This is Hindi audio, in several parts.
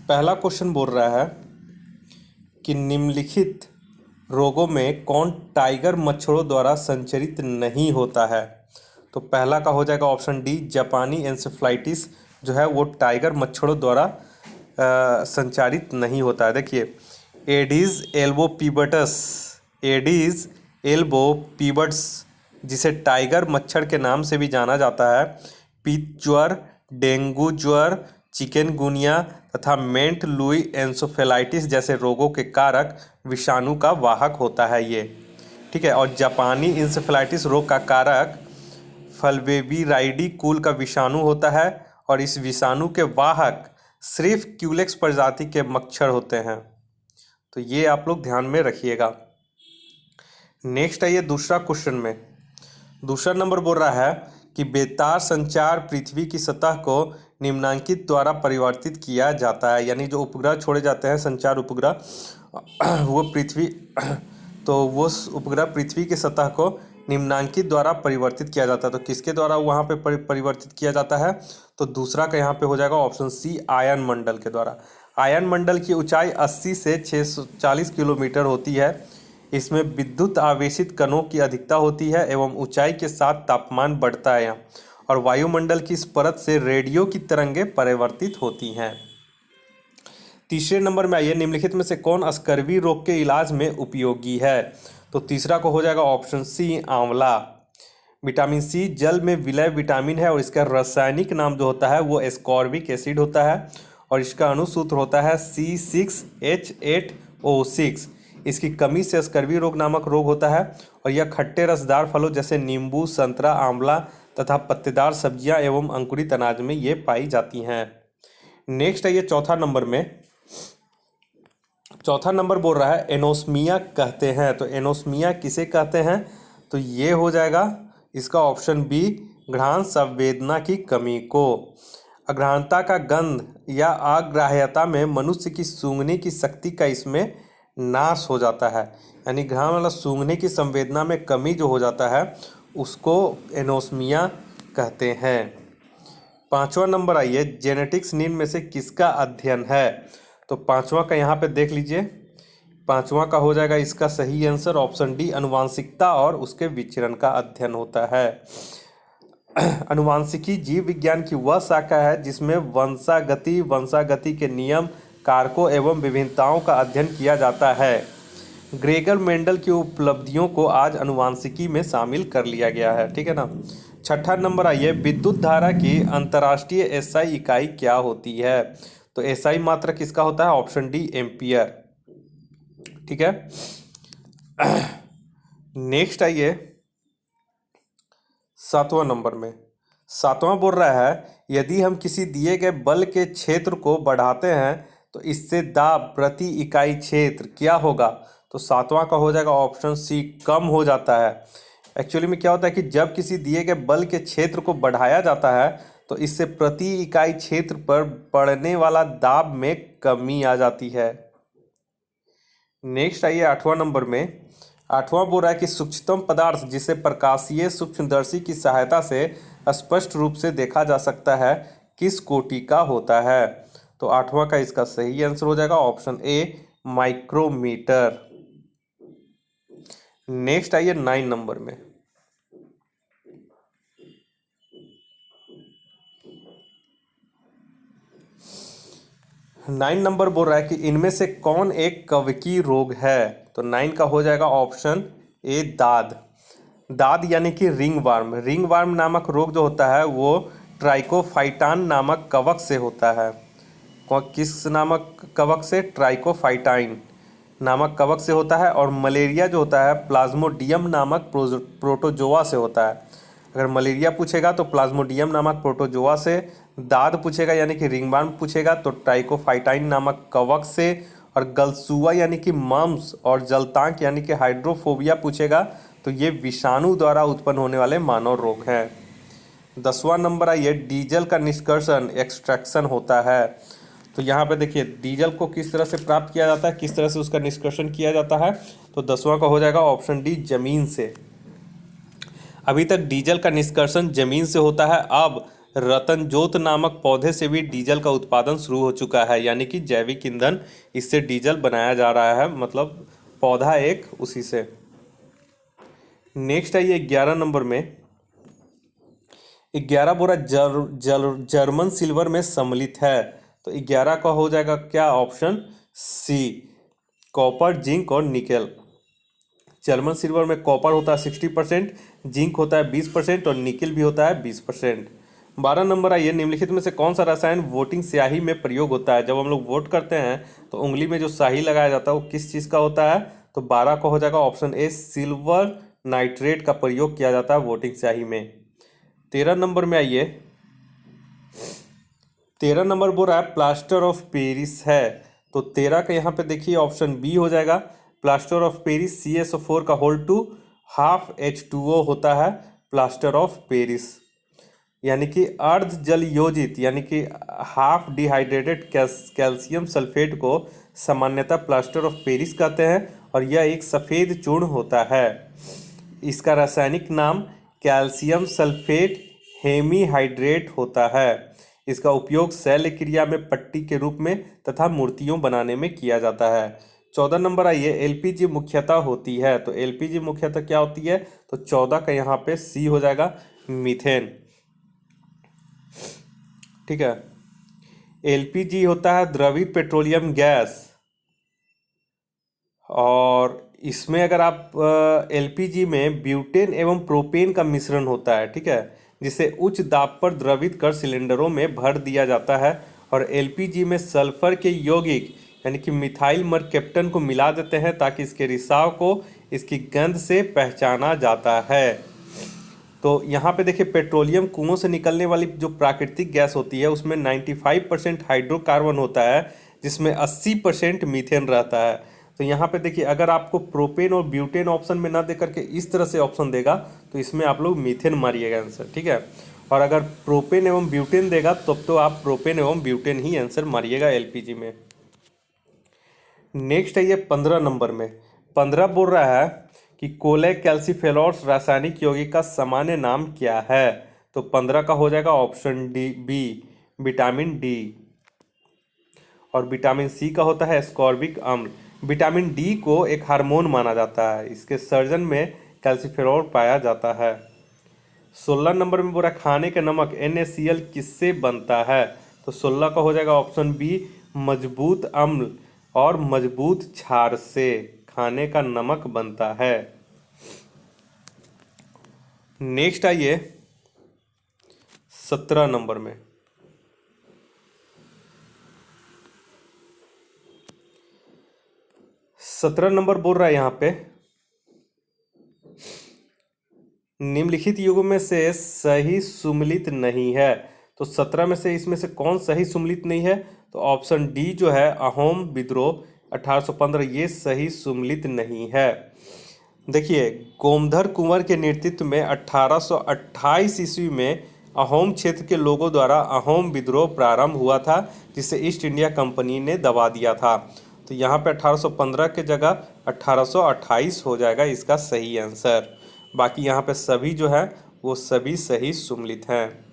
पहला क्वेश्चन बोल रहा है कि निम्नलिखित रोगों में कौन टाइगर मच्छरों द्वारा संचरित नहीं होता है। तो पहला का हो जाएगा ऑप्शन डी, जापानी एंसेफ्लाइटिस जो है वो टाइगर मच्छरों द्वारा संचारित नहीं होता है। देखिए, एडीज एल्बोपिबटस, एडीज एल्बोपिबट्स जिसे टाइगर मच्छर के नाम से भी जाना जाता है, पीत ज्वर, डेंगू ज्वर, चिकनगुनिया तथा मेंट लुई एंसेफेलाइटिस जैसे रोगों के कारक विषाणु का वाहक होता है ये। ठीक है, और जापानी इंसेफेलाइटिस रोग का कारक फल्वेबीराइडी कुल का विषाणु होता है और इस विषाणु के वाहक सिर्फ क्यूलेक्स प्रजाति के मच्छर होते हैं। तो ये आप लोग ध्यान में रखिएगा। नेक्स्ट है ये दूसरा क्वेश्चन में, दूसरा नंबर बोल रहा है कि बेतार संचार पृथ्वी की सतह को निम्नांकित द्वारा परिवर्तित किया जाता है। यानी जो उपग्रह छोड़े जाते हैं संचार उपग्रह वो पृथ्वी तो वो उपग्रह पृथ्वी की सतह को निम्नांकित द्वारा परिवर्तित किया जाता है। तो किसके द्वारा वहाँ पे परिवर्तित किया जाता है? तो दूसरा का यहाँ पे हो जाएगा ऑप्शन सी, आयन मंडल के द्वारा। आयन मंडल की ऊंचाई 80 से 640 किलोमीटर होती है। इसमें विद्युत आवेशित कणों की अधिकता होती है एवं ऊंचाई के साथ तापमान बढ़ता है यहाँ, और वायुमंडल की इस परत से रेडियो की तरंगें परिवर्तित होती हैं। तीसरे नंबर में आइए, निम्नलिखित में से कौन स्कर्वी रोग के इलाज में उपयोगी है? तो तीसरा को हो जाएगा ऑप्शन सी, आंवला। विटामिन सी जल में विलय विटामिन है और इसका रासायनिक नाम जो होता है वो एस्कॉर्बिक एसिड होता है और इसका अणुसूत्र होता है C6H8O6। इसकी कमी से स्कर्वी रोग नामक रोग होता है और यह खट्टे रसदार फलों जैसे नींबू, संतरा, आंवला तथा पत्तेदार सब्जियां एवं अंकुरित अनाज में ये पाई जाती हैं। नेक्स्ट है ये चौथा नंबर में, चौथा नंबर बोल रहा है एनोस्मिया कहते हैं। तो एनोस्मिया किसे कहते हैं? तो ये हो जाएगा इसका ऑप्शन बी, घ्राण संवेदना की कमी को। अघ्राणता का गंध या अग्राह्यता में मनुष्य की सूंघने की शक्ति का इसमें नाश हो जाता है। यानी घ्राण वाला सूंघने की संवेदना में कमी जो हो जाता है उसको एनोस्मिया कहते हैं। पांचवा नंबर आइए, जेनेटिक्स निम्न में से किसका अध्ययन है? तो पांचवा का यहाँ पे देख लीजिए, पांचवा का हो जाएगा इसका सही आंसर ऑप्शन डी, अनुवांशिकता और उसके विचरण का अध्ययन होता है। अनुवांशिकी जीव विज्ञान की वह शाखा है जिसमें वंशागति के नियम, कारकों एवं विभिन्नताओं का अध्ययन किया जाता है। ग्रेगर मेंडल की उपलब्धियों को आज अनुवांशिकी में शामिल कर लिया गया है। ठीक है ना। छठा नंबर आइए, विद्युत धारा की अंतर्राष्ट्रीय एसआई इकाई क्या होती है? तो एसआई मात्रक किसका होता है? Option D, ampere. ठीक है। नेक्स्ट आइए सातवां नंबर में, सातवां बोल रहा है यदि हम किसी दिए गए बल के क्षेत्र को बढ़ाते हैं तो इससे दाब प्रति इकाई क्षेत्र क्या होगा? तो सातवां का हो जाएगा ऑप्शन सी, कम हो जाता है। एक्चुअली में क्या होता है कि जब किसी दिए गए बल के क्षेत्र को बढ़ाया जाता है तो इससे प्रति इकाई क्षेत्र पर पड़ने वाला दाब में कमी आ जाती है। नेक्स्ट आइए आठवां नंबर में, आठवां बोल रहा है कि सूक्ष्मतम पदार्थ जिसे प्रकाशीय सूक्ष्मदर्शी की सहायता से स्पष्ट रूप से देखा जा सकता है किस कोटि का होता है? तो आठवां का इसका सही आंसर हो जाएगा ऑप्शन ए, माइक्रोमीटर। नेक्स्ट आइए 9 नंबर में, 9 नंबर बोल रहा है कि इनमें से कौन एक कवकी रोग है? तो 9 का हो जाएगा ऑप्शन ए, दाद। दाद यानी कि रिंग वार्म। रिंग वार्म नामक रोग जो होता है वो ट्राइकोफाइटान नामक कवक से होता है। किस नामक कवक से? ट्राइकोफाइटाइन नामक कवक से होता है। और मलेरिया जो होता है प्लाज्मोडियम नामक प्रोटोजोआ से होता है। अगर मलेरिया पूछेगा तो प्लाज्मोडियम नामक प्रोटोजोआ से, दाद पूछेगा यानी कि रिंगवर्म पूछेगा तो ट्राइकोफाइटाइन नामक कवक से, और गलसुआ यानी कि मम्स और जलतांक यानी कि हाइड्रोफोबिया पूछेगा तो ये विषाणु द्वारा उत्पन्न होने वाले मानव रोग हैं। 10वां नंबर आइए, डीजल का निष्कर्षण एक्सट्रैक्शन होता है। तो यहाँ पे देखिए डीजल को किस तरह से प्राप्त किया जाता है, किस तरह से उसका निष्कर्षण किया जाता है? तो 10वां का हो जाएगा ऑप्शन डी, जमीन से। अभी तक डीजल का निष्कर्षण जमीन से होता है, अब रतनजोत नामक पौधे से भी डीजल का उत्पादन शुरू हो चुका है, यानी कि जैविक ईंधन इससे डीजल बनाया जा रहा है, मतलब पौधा एक उसी से। नेक्स्ट आइए 11 नंबर में। 11 बोरा जर्मन सिल्वर में सम्मिलित है। तो 11 का हो जाएगा क्या ऑप्शन सी, कॉपर, जिंक और निकेल। जर्मन सिल्वर में कॉपर होता है 60%, जिंक होता है 20% और निकेल भी होता है 20%। 12 नंबर आइए, निम्नलिखित में से कौन सा रसायन वोटिंग स्याही में प्रयोग होता है। जब हम लोग वोट करते हैं तो उंगली में जो स्याही लगाया जाता है वो किस चीज़ का होता है। तो 12 का हो जाएगा ऑप्शन ए, सिल्वर नाइट्रेट का प्रयोग किया जाता है वोटिंग स्याही में। 13 नंबर में आइए। 13 नंबर बोल रहा है प्लास्टर ऑफ पेरिस है। तो 13 का यहाँ पे देखिए ऑप्शन बी हो जाएगा, प्लास्टर ऑफ पेरिस CSO4 का होल टू हाफ H2O होता है प्लास्टर ऑफ पेरिस, यानी कि अर्ध जल योजित यानी कि हाफ डिहाइड्रेटेड कैल्शियम सल्फेट को सामान्यतः प्लास्टर ऑफ पेरिस कहते हैं और यह एक सफ़ेद चूर्ण होता है। इसका रासायनिक नाम कैल्शियम सल्फेट हेमीहाइड्रेट होता है। इसका उपयोग शैल क्रिया में पट्टी के रूप में तथा मूर्तियों बनाने में किया जाता है। 14 नंबर आइए, LPG मुख्यतः होती है। तो LPG मुख्यतः क्या होती है। तो 14 का यहाँ पे सी हो जाएगा, मीथेन। ठीक है, LPG होता है द्रवित पेट्रोलियम गैस, और इसमें अगर आप LPG में ब्यूटेन एवं प्रोपेन का मिश्रण होता है, ठीक है, जिसे उच्च दाब पर द्रवित कर सिलेंडरों में भर दिया जाता है और LPG में सल्फर के यौगिक यानी कि मिथाइल मरकेप्टन को मिला देते हैं ताकि इसके रिसाव को इसकी गंध से पहचाना जाता है। तो यहाँ पे देखिए पेट्रोलियम कुओं से निकलने वाली जो प्राकृतिक गैस होती है उसमें 95% हाइड्रोकार्बन होता है, जिसमें 80% मीथेन रहता है। तो यहाँ पे देखिए अगर आपको प्रोपेन और ब्यूटेन ऑप्शन में ना दे करके इस तरह से ऑप्शन देगा तो इसमें आप लोग मीथेन मारिएगा आंसर, ठीक है। और अगर प्रोपेन एवं ब्यूटेन देगा तब तो आप प्रोपेन एवं ब्यूटेन ही आंसर मारिएगा LPG में। नेक्स्ट है ये 15 नंबर में। 15 बोल रहा है कि कोलेकैल्सिफेरॉल्स रासायनिक यौगिक का सामान्य नाम क्या है। तो 15 का हो जाएगा ऑप्शन बी, विटामिन डी। और विटामिन सी का होता है एस्कॉर्बिक अम्ल। विटामिन डी को एक हार्मोन माना जाता है, इसके सर्जन में कैल्सिफेरॉल पाया जाता है। 16 नंबर में बोला खाने का नमक NaCl किससे बनता है। तो 16 का हो जाएगा ऑप्शन बी, मजबूत अम्ल और मजबूत क्षार से खाने का नमक बनता है। नेक्स्ट आइए 17 नंबर में। 17 नंबर बोल रहा है यहाँ पे, निम्नलिखित युगों में से सही सुमेलित नहीं है। तो 17 में से इसमें से कौन सही सुमेलित नहीं है। तो ऑप्शन डी जो है अहोम विद्रोह 1815, ये सही सुमेलित नहीं है। देखिए गोमधर कुंवर के नेतृत्व में 1828 ईस्वी में अहोम क्षेत्र के लोगों द्वारा अहोम विद्रोह प्रारंभ हुआ था, जिसे ईस्ट इंडिया कंपनी ने दबा दिया था। तो यहाँ पे 1815 के जगह 1828 हो जाएगा इसका सही आंसर। बाकी यहाँ पे सभी जो है वो सभी सही सुमेलित हैं।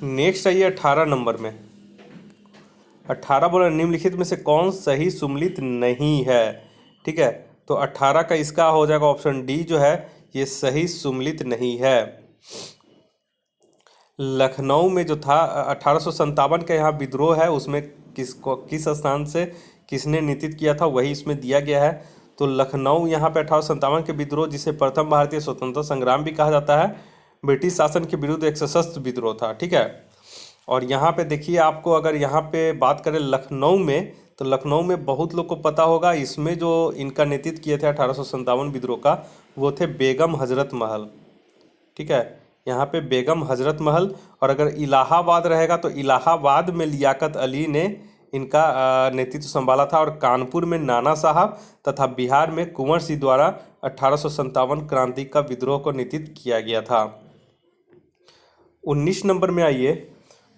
नेक्स्ट आइए 18 नंबर में। 18 बोला निम्नलिखित में से कौन सही सुमेलित नहीं है। ठीक है, तो 18 का इसका हो जाएगा ऑप्शन डी जो है ये सही सुमेलित नहीं है। लखनऊ में जो था 1857 का यहाँ विद्रोह है, उसमें किस स्थान से किसने नेतृत्व किया था वही इसमें दिया गया है। तो लखनऊ यहाँ पे 1857 के विद्रोह, जिसे प्रथम भारतीय स्वतंत्रता संग्राम भी कहा जाता है, ब्रिटिश शासन के विरुद्ध एक सशस्त्र विद्रोह था। ठीक है, और यहाँ पे देखिए आपको अगर यहाँ पे बात करें लखनऊ में, तो लखनऊ में बहुत लोग को पता होगा, इसमें जो इनका नेतृत्व किए थे 1857 विद्रोह का, वो थे बेगम हजरत महल। ठीक है, यहाँ पे बेगम हजरत महल। और अगर इलाहाबाद रहेगा तो इलाहाबाद में लियाकत अली ने इनका नेतृत्व संभाला था, और कानपुर में नाना साहब तथा बिहार में कुंवर सिंह द्वारा 1857 क्रांति का विद्रोह को नेतृत्व किया गया था। 19 नंबर में आइए।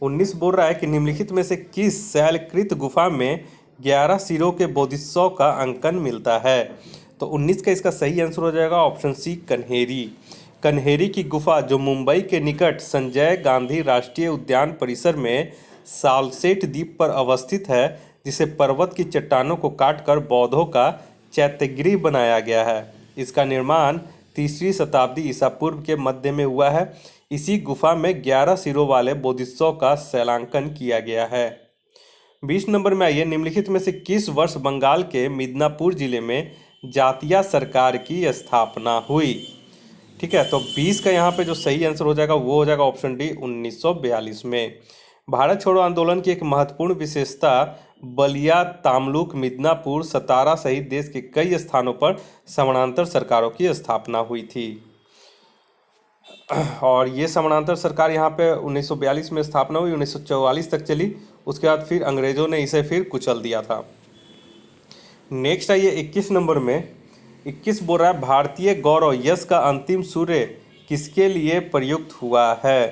19 बोल रहा है कि निम्नलिखित में से किस शैलकृत गुफा में 11 सिरों के बोधिसत्व का अंकन मिलता है। तो 19 का इसका सही आंसर हो जाएगा ऑप्शन सी, कन्हेरी। कन्हेरी की गुफा जो मुंबई के निकट संजय गांधी राष्ट्रीय उद्यान परिसर में सालसेट द्वीप पर अवस्थित है, जिसे पर्वत की चट्टानों को काटकर बौद्धों का चैत्यगृह बनाया गया है। इसका निर्माण 3वीं शताब्दी ईसा पूर्व के मध्य में हुआ है। इसी गुफा में 11 सिरों वाले बोधिसत्व का शैलांकन किया गया है। 20 नंबर में आइए, निम्नलिखित में से किस वर्ष बंगाल के मिदनापुर जिले में जातीय सरकार की स्थापना हुई? ठीक है, तो 20 का यहाँ पे जो सही आंसर हो जाएगा वो हो जाएगा ऑप्शन डी 1942 में। भारत छोड़ो आंदोलन की एक महत्वपूर्ण विशेषता बलिया, तामलुक, मिदनापुर, सतारा सहित देश के कई स्थानों पर समानांतर सरकारों की स्थापना हुई थी। और ये समानांतर सरकार यहाँ पे 1942 में स्थापना हुई, 1944 तक चली। उसके बाद फिर अंग्रेजों ने इसे फिर कुचल दिया था। नेक्स्ट आइए 21 नंबर में। 21 बोल रहा है, भारतीय गौरव यश का अंतिम सूर्य किसके लिए प्रयुक्त हुआ है?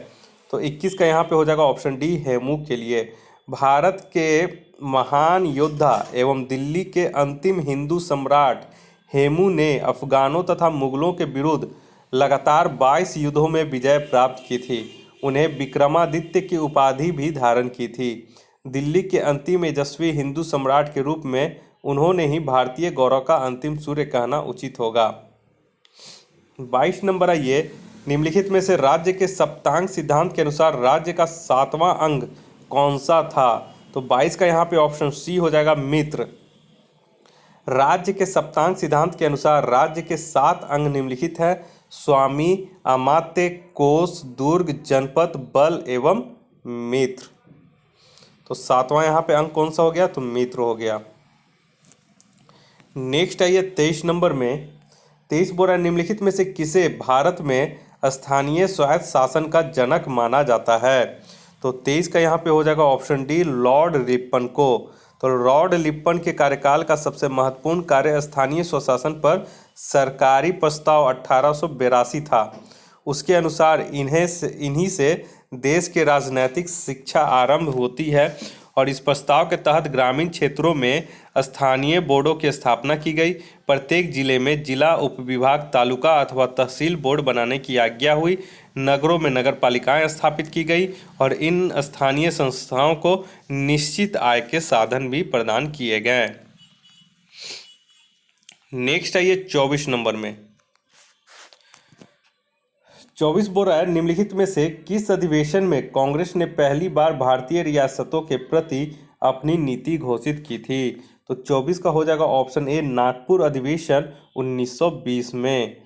तो 21 का यहाँ पे हो जाएगा ऑप्शन डी हेमू के लिए। भारत के महान योद्धा एवं दिल्ली के अंतिम हिंदू सम्राट हेमू ने अफगानों तथा मुगलों के विरुद्ध लगातार 22 युद्धों में विजय प्राप्त की थी। उन्हें विक्रमादित्य की उपाधि भी धारण की थी। दिल्ली के अंतिम यशस्वी हिंदू सम्राट के रूप में उन्होंने ही भारतीय गौरव का अंतिम सूर्य कहना उचित होगा। 22 नंबर आइए, निम्नलिखित में से राज्य के सप्तांग सिद्धांत के अनुसार राज्य का 7वां अंग कौन सा था? तो 22 का यहाँ पे ऑप्शन सी हो जाएगा मित्र। राज्य के सप्तांग सिद्धांत के अनुसार राज्य के 7 अंग निम्नलिखित है: स्वामी, अमात्य, कोष, दुर्ग, जनपद, बल एवं मित्र। तो 7वां यहाँ पे अंग कौन सा हो गया? तो मित्र हो गया। नेक्स्ट आइए 23 नंबर में। 23 बोल रहा है, निम्नलिखित में से किसे भारत में स्थानीय स्वायत्त शासन का जनक माना जाता है? तो 23 का यहाँ पे हो जाएगा ऑप्शन डी लॉर्ड रिपन को। तो लॉर्ड रिपन के कार्यकाल का सबसे महत्वपूर्ण कार्य स्थानीय स्वशासन पर सरकारी प्रस्ताव 1882 था। उसके अनुसार इन्हीं से देश के राजनैतिक शिक्षा आरंभ होती है और इस प्रस्ताव के तहत ग्रामीण क्षेत्रों में स्थानीय बोर्डों की स्थापना की गई। प्रत्येक जिले में जिला, उपविभाग, तालुका अथवा तहसील बोर्ड बनाने की आज्ञा हुई। नगरों में नगर पालिकाएं स्थापित की गई और इन स्थानीय संस्थाओं को निश्चित आय के साधन भी प्रदान किए गए। नेक्स्ट आइए 24 नंबर में। 24 बोल रहा है, निम्नलिखित में से किस अधिवेशन में कांग्रेस ने पहली बार भारतीय रियासतों के प्रति अपनी नीति घोषित की थी? तो 24 का हो जाएगा ऑप्शन ए नागपुर अधिवेशन 1920 में।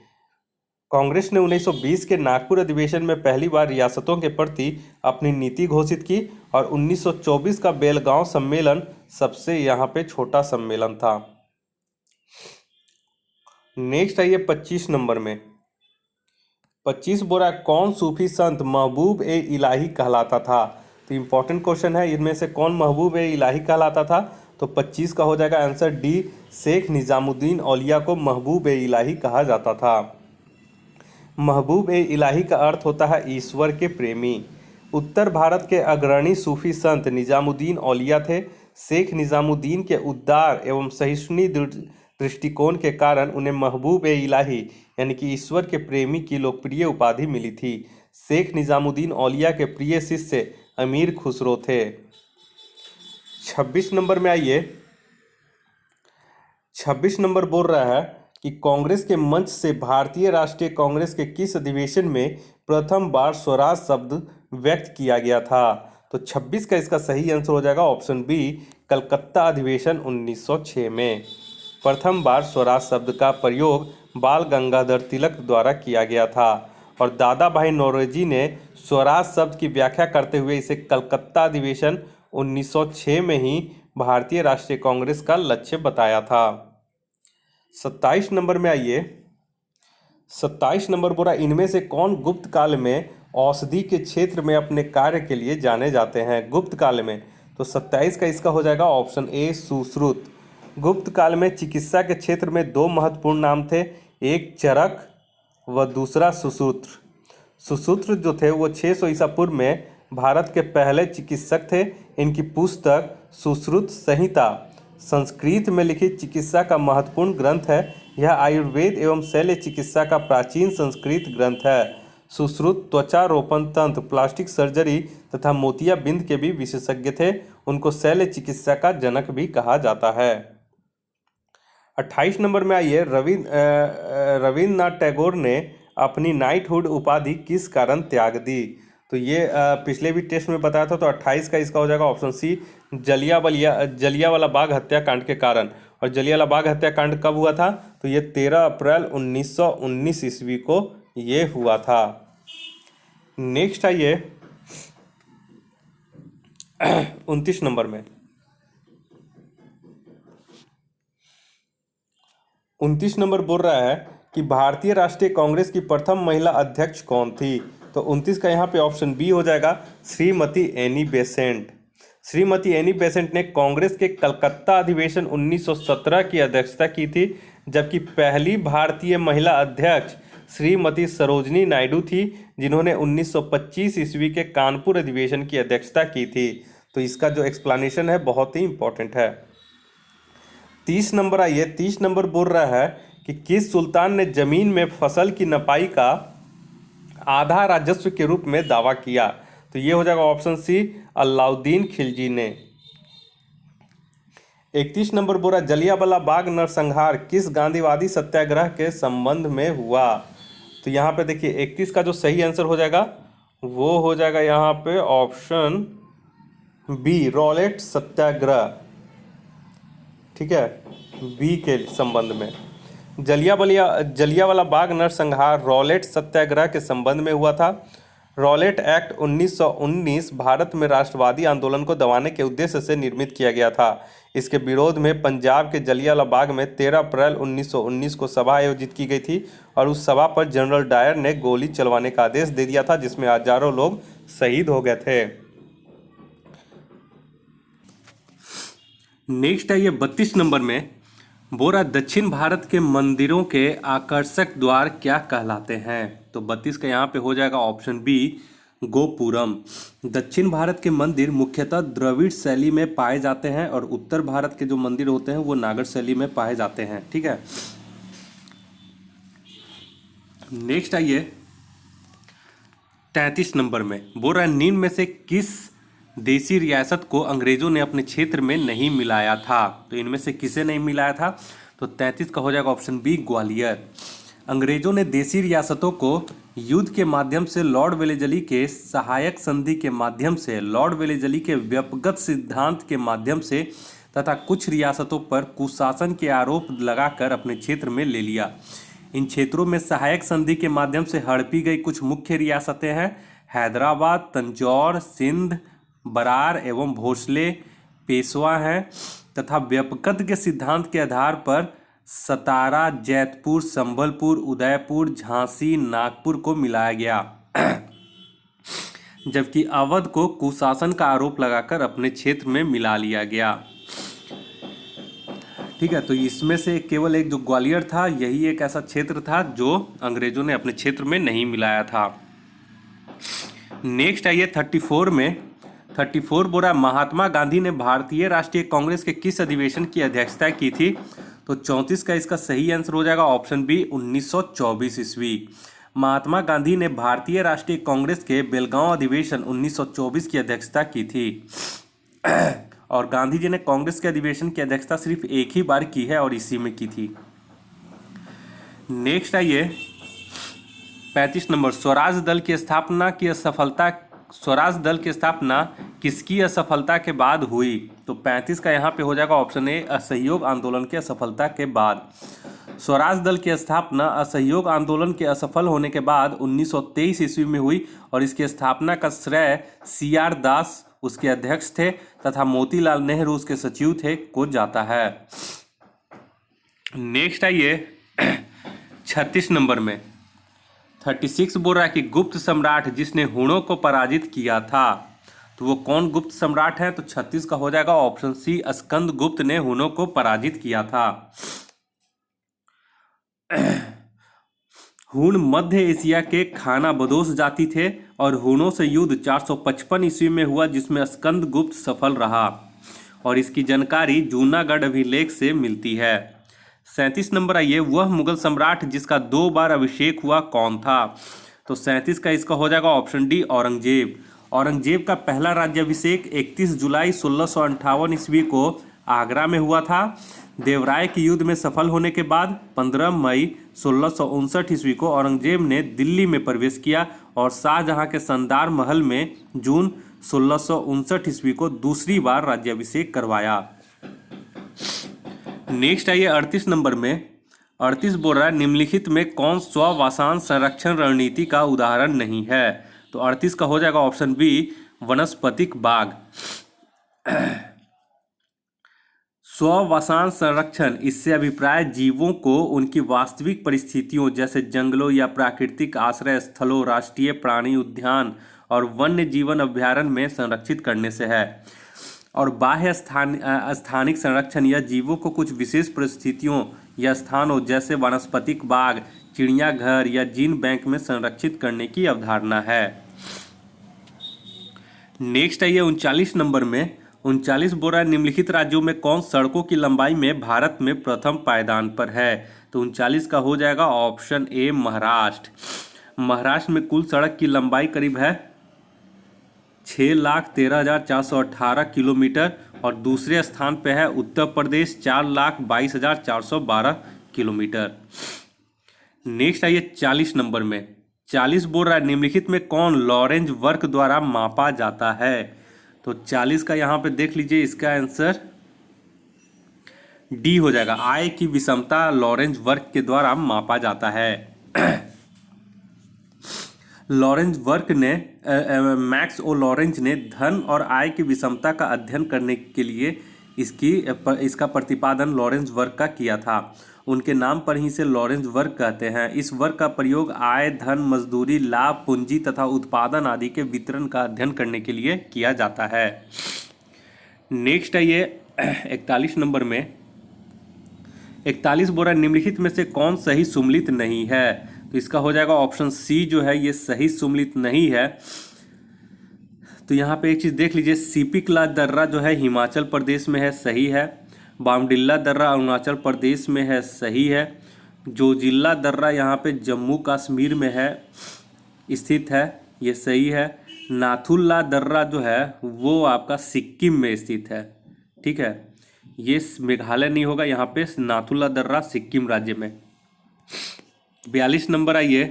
कांग्रेस ने 1920 के नागपुर अधिवेशन में पहली बार रियासतों के प्रति अपनी नीति घोषित की और 1924 का बेलगांव सम्मेलन सबसे यहाँ पे छोटा सम्मेलन था। नेक्स्ट आइए 25 नंबर में। 25 बोल रहा है, कौन सूफी संत महबूब ए इलाही कहलाता था? तो इंपॉर्टेंट क्वेश्चन है, इनमें से कौन महबूब ए इलाही कहलाता था? तो 25 का हो जाएगा आंसर डी शेख निजामुद्दीन औलिया को महबूब ए इलाही कहा जाता था। महबूब ए इलाही का अर्थ होता है ईश्वर के प्रेमी। उत्तर भारत के अग्रणी सूफी संत निजामुद्दीन औलिया थे। शेख निजामुद्दीन के उदार एवं सहिष्णु दृष्टिकोण के कारण उन्हें महबूब ए इलाही यानी कि ईश्वर के प्रेमी की लोकप्रिय उपाधि मिली थी। शेख निजामुद्दीन औलिया के प्रिय शिष्य अमीर खुसरो थे। 26 नंबर में आइए। 26 नंबर बोल रहा है कि कांग्रेस के मंच से भारतीय राष्ट्रीय कांग्रेस के किस अधिवेशन में प्रथम बार स्वराज शब्द व्यक्त किया गया था? तो 26 का इसका सही आंसर हो जाएगा ऑप्शन बी कलकत्ता अधिवेशन 1906 में। प्रथम बार स्वराज शब्द का प्रयोग बाल गंगाधर तिलक द्वारा किया गया था और दादा भाई नौरोजी ने स्वराज शब्द की व्याख्या करते हुए इसे कलकत्ता अधिवेशन 1906 में ही भारतीय राष्ट्रीय कांग्रेस का लक्ष्य बताया था। 27 नंबर में आइए। 27 नंबर बोला, इनमें से कौन गुप्त काल में औषधि के क्षेत्र में अपने कार्य के लिए जाने जाते हैं? गुप्त काल में, तो 27 का इसका हो जाएगा ऑप्शन ए सुश्रुत। गुप्त काल में चिकित्सा के क्षेत्र में दो महत्वपूर्ण नाम थे, एक चरक व दूसरा सुश्रुत। सुश्रुत जो थे वो 600 ईसा पूर्व में भारत के पहले चिकित्सक थे। इनकी पुस्तक सुश्रुत संहिता संस्कृत में लिखित चिकित्सा का महत्वपूर्ण ग्रंथ है। यह आयुर्वेद एवं शल्य चिकित्सा का प्राचीन संस्कृत ग्रंथ है। सुश्रुत, त्वचारोपण तंत्र, प्लास्टिक सर्जरी तथा मोतियाबिंद के भी विशेषज्ञ थे। उनको शल्य चिकित्सा का जनक भी कहा जाता है। 28 नंबर में आइए, रविन्द्रनाथ टैगोर ने अपनी नाइटहुड उपाधि किस कारण त्याग दी? तो ये पिछले भी टेस्ट में बताया था। तो 28 का इसका हो जाएगा ऑप्शन सी, जलियांवाला बाग हत्याकांड के कारण। और जलियांवाला बाग हत्याकांड कब हुआ था? तो ये 13 अप्रैल 1919 ईस्वी को ये हुआ था। नेक्स्ट आइए 29 नंबर में। 29 नंबर बोल रहा है कि भारतीय राष्ट्रीय कांग्रेस की प्रथम महिला अध्यक्ष कौन थी? तो 29 का यहाँ पे ऑप्शन बी हो जाएगा, Shrimati Annie Besant. Shrimati Annie Besant ने कांग्रेस के कलकत्ता अधिवेशन 1917 की अध्यक्षता की थी, जबकि पहली भारतीय महिला अध्यक्ष श्रीमती सरोजनी नायडू थी, जिन्होंने 1925 ईस्वी के कानपुर अधिवेशन की अध्यक्षता की थी। तो इसका जो एक्सप्लेनेशन है बहुत ही इंपॉर्टेंट है। 30 नंबर आइए। 30 नंबर बोल रहा है कि किस सुल्तान ने जमीन में फसल की नपाई का आधा राजस्व के रूप में दावा किया? तो ये हो जाएगा ऑप्शन सी, अलाउद्दीन खिलजी ने। 31 नंबर बोल रहा है, जलियांवाला बाग नरसंहार किस गांधीवादी सत्याग्रह के संबंध में हुआ? तो यहाँ पे देखिए 31 का जो सही आंसर हो जाएगा वो हो जाएगा यहाँ पे ऑप्शन बी, रॉलेट सत्याग्रह। ठीक है, बी के संबंध में। जलियांवाला बाग नरसंहार रॉलेट सत्याग्रह के संबंध में हुआ था। रॉलेट एक्ट 1919 भारत में राष्ट्रवादी आंदोलन को दबाने के उद्देश्य से निर्मित किया गया था। इसके विरोध में पंजाब के जलियांवाला बाग में 13 अप्रैल 1919 को सभा आयोजित की गई थी और उस सभा पर जनरल डायर ने गोली चलवाने का आदेश दे दिया था, जिसमें हजारों लोग शहीद हो गए थे। नेक्स्ट है ये 32 नंबर में, बोरा दक्षिण भारत के मंदिरों के आकर्षक द्वार क्या कहलाते हैं? तो 32 का यहाँ पे हो जाएगा ऑप्शन बी, गोपुरम। दक्षिण भारत के मंदिर मुख्यतः द्रविड़ शैली में पाए जाते हैं और उत्तर भारत के जो मंदिर होते हैं वो नागर शैली में पाए जाते हैं। ठीक है, नेक्स्ट आइए 33 नंबर में, बोल रहा है निम्न में से किस देसी रियासत को अंग्रेजों ने अपने क्षेत्र में नहीं मिलाया था? तो इनमें से किसे नहीं मिलाया था? तो 33 का हो जाएगा ऑप्शन बी, ग्वालियर। अंग्रेजों ने देसी रियासतों को युद्ध के माध्यम से, लॉर्ड वेलेजली के सहायक संधि के माध्यम से, लॉर्ड वेलेजली के व्यपगत सिद्धांत के माध्यम से तथा कुछ रियासतों पर कुशासन के आरोप लगाकर अपने क्षेत्र में ले लिया। इन क्षेत्रों में सहायक संधि के माध्यम से हड़पी गई कुछ मुख्य रियासतें हैं हैदराबाद, तंजौर, सिंध, बरार एवं भोसले, पेशवा हैं, तथा व्यपगत के सिद्धांत के आधार पर सतारा, जैतपुर, संबलपुर, उदयपुर, झांसी, नागपुर को मिलाया गया जबकि अवध को कुशासन का आरोप लगाकर अपने क्षेत्र में मिला लिया गया। ठीक है, तो इसमें से केवल एक जो ग्वालियर था, यही एक ऐसा क्षेत्र था जो अंग्रेजों ने अपने क्षेत्र में नहीं मिलाया था। नेक्स्ट आइए 34 में। 34 बोला महात्मा गांधी ने भारतीय राष्ट्रीय कांग्रेस के किस अधिवेशन की अध्यक्षता की थी? तो 34 का इसका सही आंसर हो जाएगा ऑप्शन बी, 1924 ईस्वी। महात्मा गांधी ने भारतीय राष्ट्रीय कांग्रेस के बेलगांव अधिवेशन 1924 की अध्यक्षता की थी और गांधी जी ने कांग्रेस के अधिवेशन की अध्यक्षता सिर्फ एक ही बार की है और इसी में की थी। नेक्स्ट आइए 35 नंबर, स्वराज दल की स्थापना किसकी असफलता के बाद हुई? तो 35 का यहाँ पे हो जाएगा ऑप्शन ए, असहयोग आंदोलन के असफलता के बाद। स्वराज दल की स्थापना असहयोग आंदोलन के असफल होने के बाद 1923 ईस्वी में हुई और इसकी स्थापना का श्रेय CR दास उसके अध्यक्ष थे तथा मोतीलाल नेहरू उसके सचिव थे को जाता है। नेक्स्ट आइए 36 नंबर में। 36 बोल रहा है कि गुप्त सम्राट जिसने हुणों को पराजित किया था, तो वो कौन गुप्त सम्राट है? तो 36 का हो जाएगा ऑप्शन सी, स्कंद गुप्त ने हुणों को पराजित किया था। हुण मध्य एशिया के खानाबदोश जाति थे और हुणों से युद्ध 455 ईस्वी में हुआ जिसमें स्कंद गुप्त सफल रहा और इसकी जानकारी जूनागढ़ अभिलेख से मिलती है। 37 नंबर आइए, वह मुगल सम्राट जिसका 2 बार अभिषेक हुआ कौन था? तो 37 का इसका हो जाएगा ऑप्शन डी, औरंगजेब। औरंगजेब का पहला राज्याभिषेक 31 जुलाई 1658 ईस्वी को आगरा में हुआ था। देवराय के युद्ध में सफल होने के बाद 15 मई 1659 ईस्वी को औरंगजेब ने दिल्ली में प्रवेश किया और शाहजहां के शानदार महल में जून 1659 ईस्वी को दूसरी बार राज्याभिषेक करवाया। नेक्स्ट आइए 38 नंबर में। 38 बोल रहा है, निम्नलिखित में कौन स्ववासान संरक्षण रणनीति का उदाहरण नहीं है? तो 38 का हो जाएगा ऑप्शन बी, वनस्पतिक बाग। स्ववासान संरक्षण, इससे अभिप्राय जीवों को उनकी वास्तविक परिस्थितियों जैसे जंगलों या प्राकृतिक आश्रय स्थलों, राष्ट्रीय प्राणी उद्यान और वन्य जीवन अभ्यारण्य में संरक्षित करने से है। और बाह्य स्थानिक संरक्षण या जीवों को कुछ विशेष परिस्थितियों या स्थानों जैसे वनस्पतिक बाग, चिड़ियाघर या जीन बैंक में संरक्षित करने की अवधारणा है। नेक्स्ट आइए 39 नंबर में। 39 बोल रहा है, निम्नलिखित राज्यों में कौन सड़कों की लंबाई में भारत में प्रथम पायदान पर है? तो 39 का हो जाएगा ऑप्शन ए, महाराष्ट्र। महाराष्ट्र में कुल सड़क की लंबाई करीब है 6,13,418 किलोमीटर और दूसरे स्थान पे है उत्तर प्रदेश 4,22,412 किलोमीटर। नेक्स्ट आइए 40 नंबर में। 40 बोल रहा है, निम्नलिखित में कौन लॉरेंज वर्क द्वारा मापा जाता है? तो 40 का यहाँ पे देख लीजिए, इसका आंसर डी हो जाएगा। आय की विषमता लॉरेंज वर्क के द्वारा मापा जाता है। लॉरेंज वर्क ने मैक्स ओ लॉरेंज ने धन और आय की विषमता का अध्ययन करने के लिए इसका प्रतिपादन लॉरेंज वर्क का किया था। उनके नाम पर ही इसे लॉरेंज वर्क कहते हैं। इस वर्क का प्रयोग आय, धन, मजदूरी, लाभ, पूंजी तथा उत्पादन आदि के वितरण का अध्ययन करने के लिए किया जाता है। नेक्स्ट आइए 41 नंबर में। 41 बोल रहा है, निम्नलिखित में से कौन सही सुमेलित नहीं है? तो इसका हो जाएगा ऑप्शन सी जो है ये सही सुमेलित नहीं है। तो यहाँ पे एक चीज़ देख लीजिए, सीपिकला दर्रा जो है हिमाचल प्रदेश में है, सही है। बामडिल्ला दर्रा अरुणाचल प्रदेश में है, सही है। जोजिल्ला दर्रा यहाँ पे जम्मू कश्मीर में है स्थित है, ये सही है। नाथुला दर्रा जो है वो आपका सिक्किम में स्थित है, ठीक है। ये मेघालय नहीं होगा, यहाँ पे नाथुला दर्रा सिक्किम राज्य में। 42 नंबर आइए।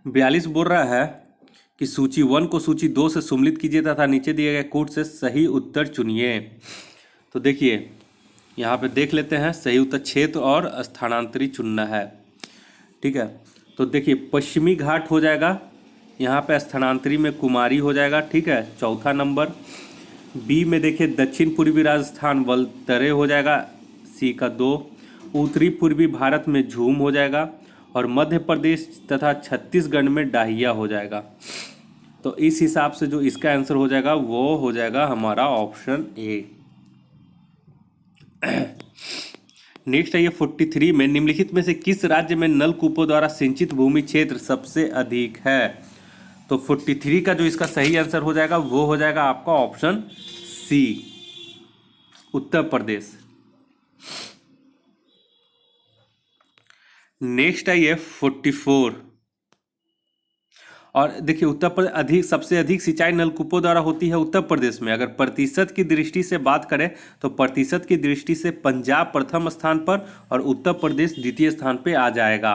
42 बोल रहा है कि सूची 1 को सूची 2 से सुमेलित कीजिए तथा नीचे दिए गए कोड से सही उत्तर चुनिए। तो देखिए यहाँ पे देख लेते हैं, सही उत्तर क्षेत्र और स्थानांतरी चुनना है, ठीक है। तो देखिए पश्चिमी घाट हो जाएगा, यहाँ पे स्थानांतरी में कुमारी हो जाएगा, ठीक है। चौथा नंबर बी में देखिए दक्षिण पूर्वी राजस्थान वलतरे हो जाएगा, सी का 2। उत्तरी पूर्वी भारत में झूम हो जाएगा और मध्य प्रदेश तथा छत्तीसगढ़ में डाहिया हो जाएगा। तो इस हिसाब से जो इसका आंसर हो जाएगा वो हो जाएगा हमारा ऑप्शन ए। नेक्स्ट आइए 43 में। निम्नलिखित में से किस राज्य में नलकूपों द्वारा सिंचित भूमि क्षेत्र सबसे अधिक है? तो 43 का जो इसका सही आंसर हो जाएगा वो हो जाएगा आपका option C, Uttar Pradesh. Next आइए 44। और देखिए उत्तर प्रदेश सबसे अधिक सिंचाई नलकूपों द्वारा होती है उत्तर प्रदेश में। अगर प्रतिशत की दृष्टि से बात करें तो प्रतिशत की दृष्टि से पंजाब प्रथम स्थान पर और उत्तर प्रदेश द्वितीय स्थान पे आ जाएगा।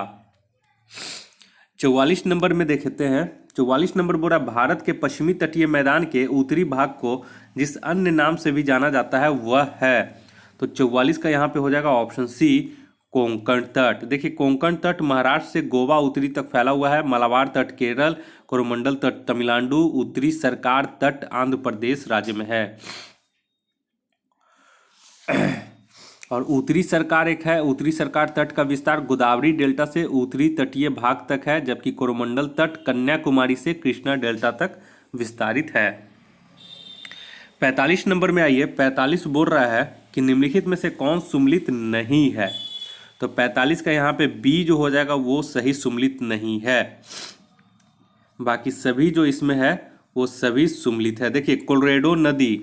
44 नंबर में देखते हैं। 44 नंबर बोला, भारत के पश्चिमी तटीय मैदान के उत्तरी भाग को जिस अन्य नाम से भी जाना जाता है वह है। तो 44 का यहाँ पे हो जाएगा ऑप्शन सी, कोंकण तट। देखिए कोंकण तट महाराष्ट्र से गोवा उत्तरी तक फैला हुआ है, मलाबार तट केरल, कोरोमंडल तट तमिलनाडु, उत्तरी सरकार तट आंध्र प्रदेश राज्य में है। और उत्तरी सरकार एक है, उत्तरी सरकार तट का विस्तार गोदावरी डेल्टा से उत्तरी तटीय भाग तक है, जबकि कोरोमंडल तट कन्याकुमारी से कृष्णा डेल्टा तक विस्तारित है। 45 नंबर में आइए। 45 बोल रहा है कि निम्नलिखित में से कौन सुमेलित नहीं है? तो 45 का यहाँ पे बी जो हो जाएगा वो सही सुमेलित नहीं है, बाकी सभी जो इसमें है वो सभी सुमेलित है। देखिए कोलोराडो नदी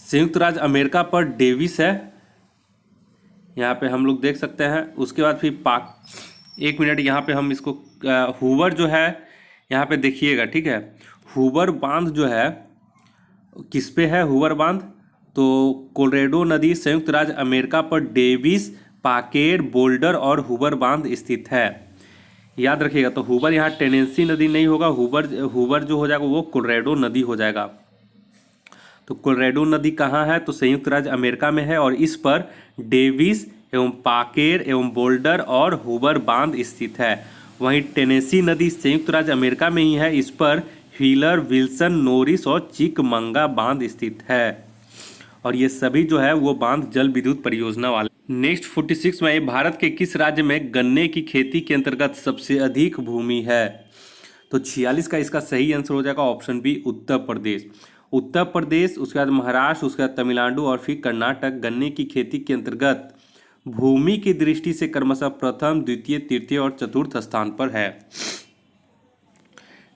संयुक्त राज्य अमेरिका पर डेविस है, यहाँ पे हम लोग देख सकते हैं। उसके बाद फिर पाक, एक मिनट, यहाँ पे हम इसको हूवर जो है यहाँ पे देखिएगा, ठीक है। हूवर बांध जो है किस पे है हूवर बांध? तो कोलोराडो नदी संयुक्त राज्य अमेरिका पर डेविस, पाकेर, बोल्डर और हूवर बांध स्थित है, याद रखिएगा। तो हूवर यहाँ टेनेसी नदी नहीं होगा, हूवर जो हो जाएगा वो कोलोराडो नदी हो जाएगा। तो कोलोराडो नदी कहाँ है? तो संयुक्त राज्य अमेरिका में है, और इस पर डेविस एवं पाकेर एवं बोल्डर और हूवर बांध स्थित है। वहीं टेनेसी नदी संयुक्त राज्य अमेरिका में ही है, इस पर व्हीलर, विल्सन, नोरिस और चिकमंगा बांध स्थित है, और ये सभी जो है वो बांध जल विद्युत परियोजना वाले। नेक्स्ट 46 में, भारत के किस राज्य में गन्ने की खेती के अंतर्गत सबसे अधिक भूमि है? तो 46 का इसका सही आंसर हो जाएगा ऑप्शन बी, उत्तर प्रदेश। उत्तर प्रदेश, उसके बाद महाराष्ट्र, उसके बाद तमिलनाडु और फिर कर्नाटक गन्ने की खेती के अंतर्गत भूमि की दृष्टि से क्रमशः प्रथम, द्वितीय, तृतीय और चतुर्थ स्थान पर है।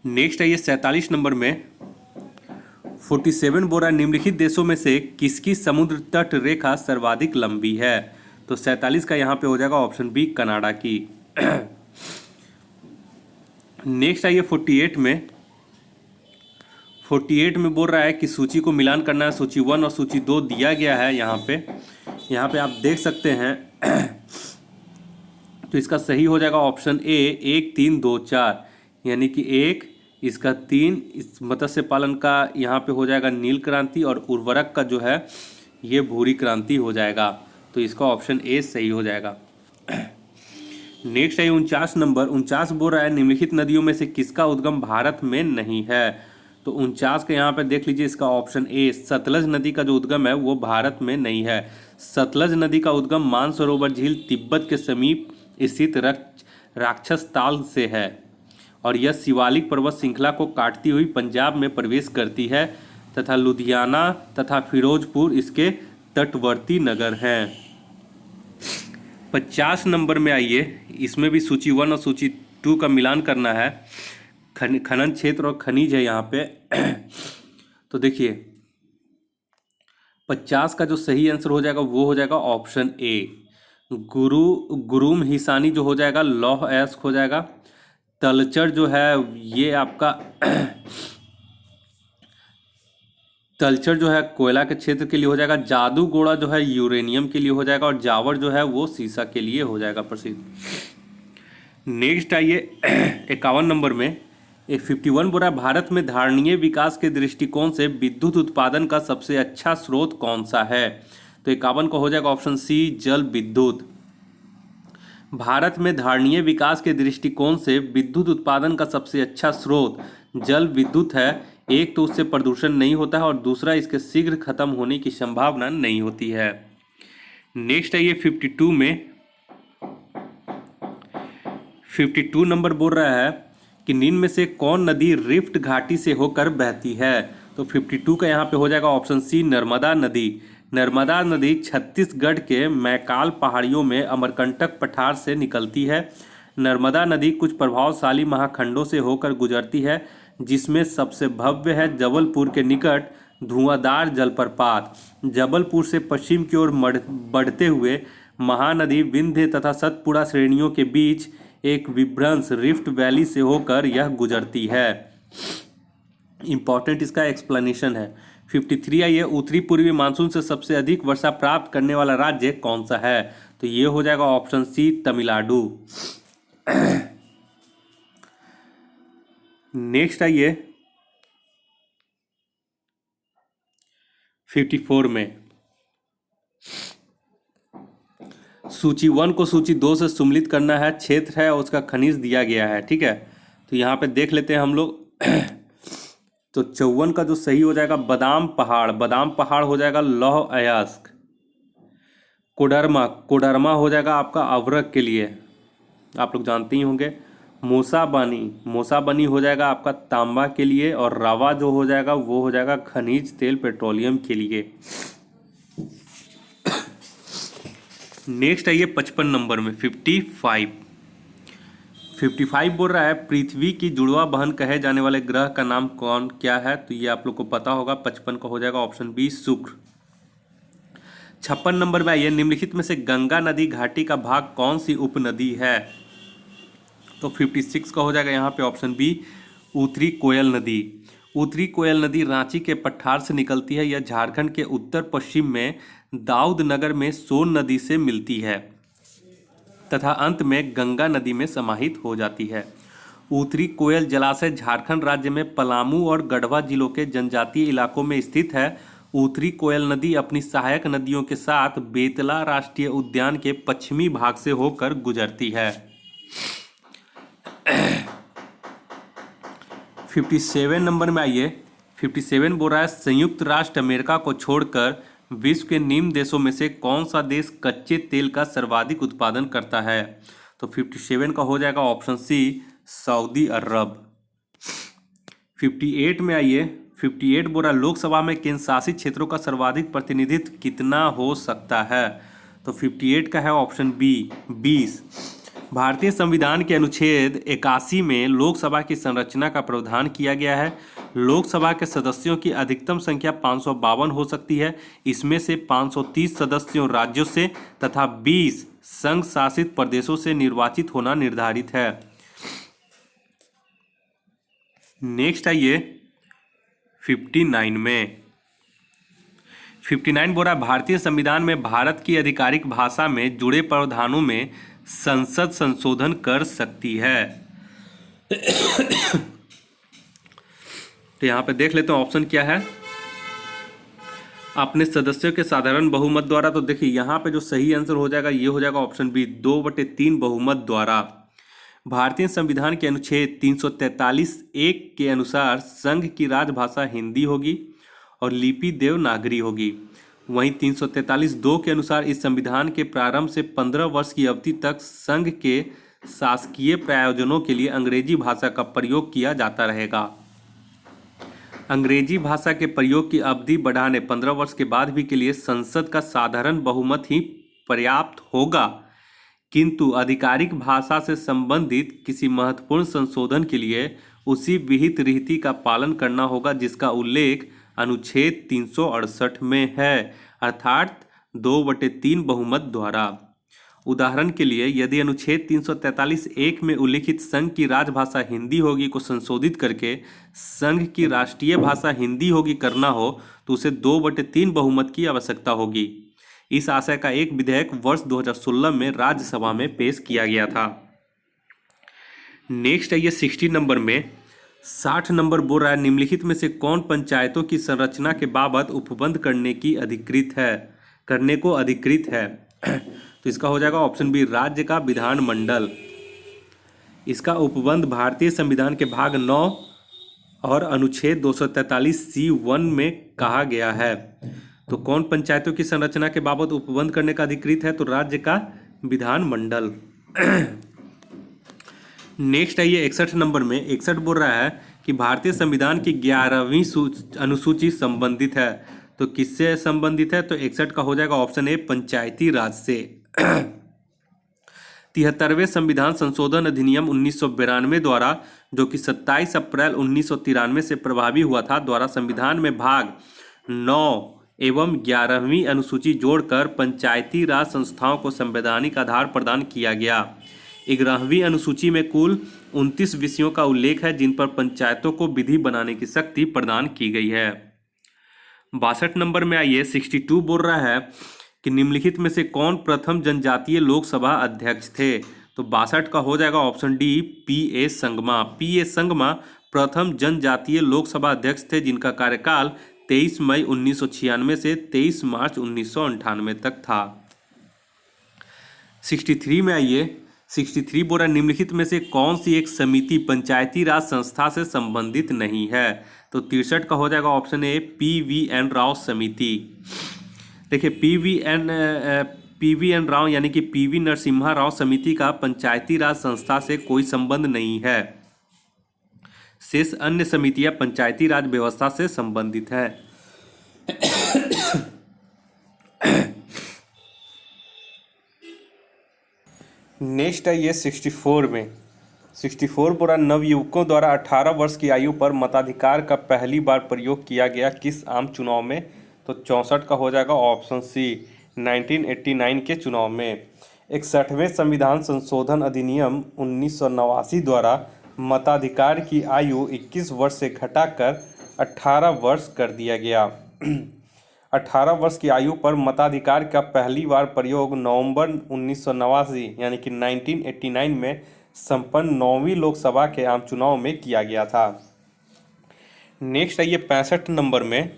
नेक्स्ट है ये 47 नंबर में, 47 बोल रहा है निम्नलिखित देशों में से किसकी समुद्र तट रेखा सर्वाधिक लंबी है? तो 47 का यहाँ पे हो जाएगा ऑप्शन बी, कनाडा की। नेक्स्ट है ये 48 में बोल रहा है कि सूची को मिलान करना है। सूची 1 और सूची 2 दिया गया है यहाँ पे आप देख सकते हैं। तो इसका सही हो जाएगा ऑप्शन ए, 1, 3, 2, 4, यानी कि 1, इसका 3, इस मत्स्य पालन का यहाँ पे हो जाएगा नील क्रांति, और उर्वरक का जो है ये भूरी क्रांति हो जाएगा। तो इसका ऑप्शन ए सही हो जाएगा। नेक्स्ट है 49 नंबर, 49 बोल रहा है निम्नलिखित नदियों में से किसका उद्गम भारत में नहीं है? तो 49 के यहाँ पे देख लीजिए, इसका ऑप्शन ए, सतलज नदी का जो उद्गम है वो भारत में नहीं है। सतलज नदी का उद्गम मानसरोवर झील तिब्बत के समीप स्थित राक्षस ताल से है, और यह शिवालिक पर्वत श्रृंखला को काटती हुई पंजाब में प्रवेश करती है, तथा लुधियाना तथा फिरोजपुर इसके तटवर्ती नगर हैं। 50 नंबर में आइए, इसमें भी सूची 1 और सूची 2 का मिलान करना है। खनन क्षेत्र और खनिज है यहाँ पे। तो देखिए 50 का जो सही आंसर हो जाएगा वो हो जाएगा ऑप्शन ए, गुरुम हिसानी जो हो जाएगा लौह अयस्क हो जाएगा। तलचर जो है ये आपका तलचर जो है कोयला के क्षेत्र के लिए हो जाएगा। जादूगोड़ा जो है यूरेनियम के लिए हो जाएगा, और जावर जो है वो सीसा के लिए हो जाएगा प्रसिद्ध। नेक्स्ट आइए 51 नंबर में, 51 बोला भारत में धारणीय विकास के दृष्टिकोण से विद्युत उत्पादन का सबसे अच्छा स्रोत कौन सा है? तो 51 का हो जाएगा ऑप्शन सी, जल विद्युत। भारत में धारणीय विकास के दृष्टिकोण से विद्युत उत्पादन का सबसे अच्छा स्रोत जल विद्युत है। एक तो उससे प्रदूषण नहीं होता है, और दूसरा इसके शीघ्र खत्म होने की संभावना नहीं होती है। नेक्स्ट है ये 52 में, 52 नंबर बोल रहा है कि निम्न में से कौन नदी रिफ्ट घाटी से होकर बहती है? तो 52 का यहाँ पे हो जाएगा ऑप्शन सी, नर्मदा नदी। नर्मदा नदी छत्तीसगढ़ के मैकाल पहाड़ियों में अमरकंटक पठार से निकलती है। नर्मदा नदी कुछ प्रभावशाली महाखंडों से होकर गुजरती है, जिसमें सबसे भव्य है जबलपुर के निकट धुआंधार जलप्रपात। जबलपुर से पश्चिम की ओर बढ़ते हुए महानदी विंध्य तथा सतपुड़ा श्रेणियों के बीच एक विभ्रंश रिफ्ट वैली से होकर यह गुजरती है। इंपॉर्टेंट इसका एक्सप्लेनेशन है। 53 ये उत्तरी पूर्वी मानसून से सबसे अधिक वर्षा प्राप्त करने वाला राज्य कौन सा है? तो ये हो जाएगा ऑप्शन सी, तमिलनाडु। नेक्स्ट आइए 54 में, सूची 1 को सूची 2 से सम्मिलित करना है। क्षेत्र है और उसका खनिज दिया गया है, ठीक है। तो यहाँ पे देख लेते हैं हम लोग। तो 54 का जो सही हो जाएगा बादाम पहाड़, बादाम पहाड़ हो जाएगा लौह अयस्क। कोडरमा, कोडरमा हो जाएगा आपका अवरक के लिए, आप लोग जानते ही होंगे। मूसाबनी, मूसाबनी हो जाएगा आपका तांबा के लिए, और रावा जो हो जाएगा वो हो जाएगा खनिज तेल पेट्रोलियम के लिए। नेक्स्ट है ये 55 नंबर में 55 बोल रहा है पृथ्वी की जुड़वा बहन कहे जाने वाले ग्रह का नाम क्या है? तो ये आप लोग को पता होगा। 55 का हो जाएगा ऑप्शन बी, शुक्र। 56 नंबर में आइए, निम्नलिखित में से गंगा नदी घाटी का भाग कौन सी उपनदी है? तो 56 का हो जाएगा यहाँ पे ऑप्शन बी, उत्तरी कोयल नदी। उत्तरी कोयल नदी रांची के पठार से निकलती है। यह झारखंड के उत्तर पश्चिम में दाऊद नगर में सोन नदी से मिलती है तथा अंत में गंगा नदी में समाहित हो जाती है। उत्तरी कोयल जलाशय झारखंड राज्य में पलामू और गढ़वा जिलों के जनजातीय इलाकों में स्थित है। उत्तरी कोयल नदी अपनी सहायक नदियों के साथ बेतला राष्ट्रीय उद्यान के पश्चिमी भाग से होकर गुजरती है। 57 नंबर में आइए, 57 बोल रहा है, संयुक्त राष्ट्र अमेरिका को छोड़कर विश्व के निम्न देशों में से कौन सा देश कच्चे तेल का सर्वाधिक उत्पादन करता है? तो 57 का हो जाएगा ऑप्शन सी, सऊदी अरब। 58 में आइए, 58 बोल रहा है, लोकसभा में केंद्र शासित क्षेत्रों का सर्वाधिक प्रतिनिधित्व कितना हो सकता है? तो 58 का है ऑप्शन बी, 20। भारतीय संविधान के अनुच्छेद 81 में लोकसभा की संरचना का प्रावधान किया गया है। लोकसभा के सदस्यों की अधिकतम संख्या 552 हो सकती है। इसमें से 530 सदस्यों राज्यों से तथा 20 संघ शासित प्रदेशों से निर्वाचित होना निर्धारित है। नेक्स्ट आइए 59 में, 59 बोल रहा है, भारतीय संविधान में भारत की आधिकारिक भाषा में जुड़े प्रावधानों में संसद संशोधन कर सकती है। तो यहाँ पे देख लेते हैं ऑप्शन क्या है। अपने सदस्यों के साधारण बहुमत द्वारा, तो देखिए यहाँ पे जो सही आंसर हो जाएगा ये हो जाएगा ऑप्शन बी, 2/3 बहुमत द्वारा। भारतीय संविधान के अनुच्छेद 343(1) के अनुसार संघ की राजभाषा हिंदी होगी और लिपि देवनागरी होगी। वहीं 343(2) के अनुसार इस संविधान के प्रारंभ से 15 वर्ष की अवधि तक संघ के शासकीय प्रयोजनों के लिए अंग्रेजी भाषा का प्रयोग किया जाता रहेगा। अंग्रेजी भाषा के प्रयोग की अवधि बढ़ाने 15 वर्ष के बाद भी के लिए संसद का साधारण बहुमत ही पर्याप्त होगा, किंतु आधिकारिक भाषा से संबंधित किसी महत्वपूर्ण संशोधन के लिए उसी विहित रीति का पालन करना होगा जिसका उल्लेख अनुच्छेद 368 में है, अर्थात 2/3 बहुमत द्वारा। उदाहरण के लिए यदि अनुच्छेद 343(1) में उल्लिखित संघ की राजभाषा हिंदी होगी को संशोधित करके संघ की राष्ट्रीय भाषा हिंदी होगी करना हो तो उसे 2/3 बहुमत की आवश्यकता होगी। इस आशय का एक विधेयक वर्ष 2016 में राज्यसभा में पेश किया गया था। नेक्स्ट है ये 60 नंबर में, 60 नंबर बोल रहा है, निम्नलिखित में से कौन पंचायतों की संरचना के बाबत उपबंध करने को अधिकृत है? तो इसका हो जाएगा ऑप्शन बी, राज्य का विधानमंडल। इसका उपबंध भारतीय संविधान के भाग 9 और अनुच्छेद 243(c)(1) में कहा गया है। तो कौन पंचायतों की संरचना के बाबत उपबंध करने का अधिकृत है? तो राज्य का विधानमंडल। नेक्स्ट है ये 61 नंबर में, 61 बोल रहा है कि भारतीय संविधान की 11वीं अनुसूची संबंधित है। तो किससे संबंधित है? तो 61 का हो जाएगा ऑप्शन ए, पंचायती राज से। 73वें संविधान संशोधन अधिनियम 1992 द्वारा, जो कि 27 अप्रैल 1993 से प्रभावी हुआ था, द्वारा संविधान में भाग 9 एवं 11वीं अनुसूची जोड़कर पंचायती राज संस्थाओं को संवैधानिक आधार प्रदान किया गया। 11वीं अनुसूची में कुल 29 विषयों का उल्लेख है जिन पर पंचायतों को विधि बनाने की शक्ति प्रदान की गई है। 62 नंबर में आइए, 62 बोल रहा है कि निम्नलिखित में से कौन प्रथम जनजातीय लोकसभा अध्यक्ष थे? तो 62 का हो जाएगा option D, P.A. Sangma. P.A. Sangma प्रथम जनजातीय लोकसभा अध्यक्ष थे जिनका कार्यकाल 23 मई 1996 से 23 मार्च 1998 तक था। 63 में आइए, 63 बोल रहा है, निम्नलिखित में से कौन सी एक समिति पंचायती राज संस्था से संबंधित नहीं है? तो 63 का हो जाएगा ऑप्शन ए, PVN राव समिति। देखिए PVN राव यानी कि PV नरसिम्हा राव समिति का पंचायती राज संस्था से कोई संबंध नहीं है। शेष अन्य समितियां पंचायती राज व्यवस्था से संबंधित है। नेक्स्ट है ये 64 में, 64 बोला, नवयुवकों द्वारा 18 वर्ष की आयु पर मताधिकार का पहली बार प्रयोग किया गया किस आम चुनाव में? तो 64 का हो जाएगा ऑप्शन सी, 1989 के चुनाव में। 61वें संविधान संशोधन अधिनियम 1989 द्वारा मताधिकार की आयु 21 वर्ष से घटाकर 18 वर्ष कर दिया गया। 18 वर्ष की आयु पर मताधिकार का पहली बार प्रयोग नवंबर 1989 यानी कि 1989 में संपन्न 9वीं लोकसभा के आम चुनाव में किया गया था। नेक्स्ट आइए 65 नंबर में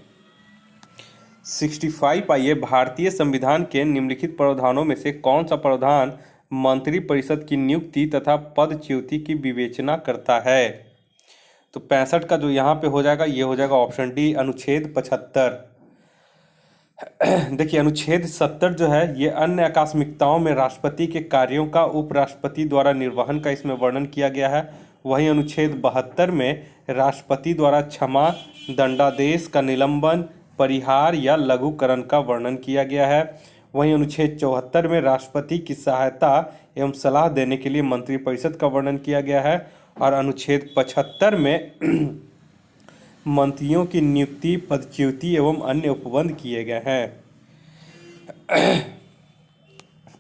65 आइए, भारतीय संविधान के निम्नलिखित प्रावधानों में से कौन सा प्रावधान मंत्रिपरिषद की नियुक्ति तथा पदच्युति की विवेचना करता है? तो 65 का जो यहाँ पे हो जाएगा ये हो जाएगा ऑप्शन डी, अनुच्छेद 75। देखिए अनुच्छेद 70 जो है ये अन्य आकस्मिकताओं में राष्ट्रपति के कार्यों का उपराष्ट्रपति द्वारा निर्वहन का इसमें वर्णन किया गया है। वहीं अनुच्छेद 72 में राष्ट्रपति द्वारा क्षमा, दंडादेश का निलंबन, परिहार या लघुकरण का वर्णन किया गया है। वहीं अनुच्छेद 74 में राष्ट्रपति की सहायता एवं सलाह देने के लिए मंत्रिपरिषद का वर्णन किया गया है। और अनुच्छेद 75 में मंत्रियों की नियुक्ति, पदच्युति एवं अन्य उपबंध किए गए हैं।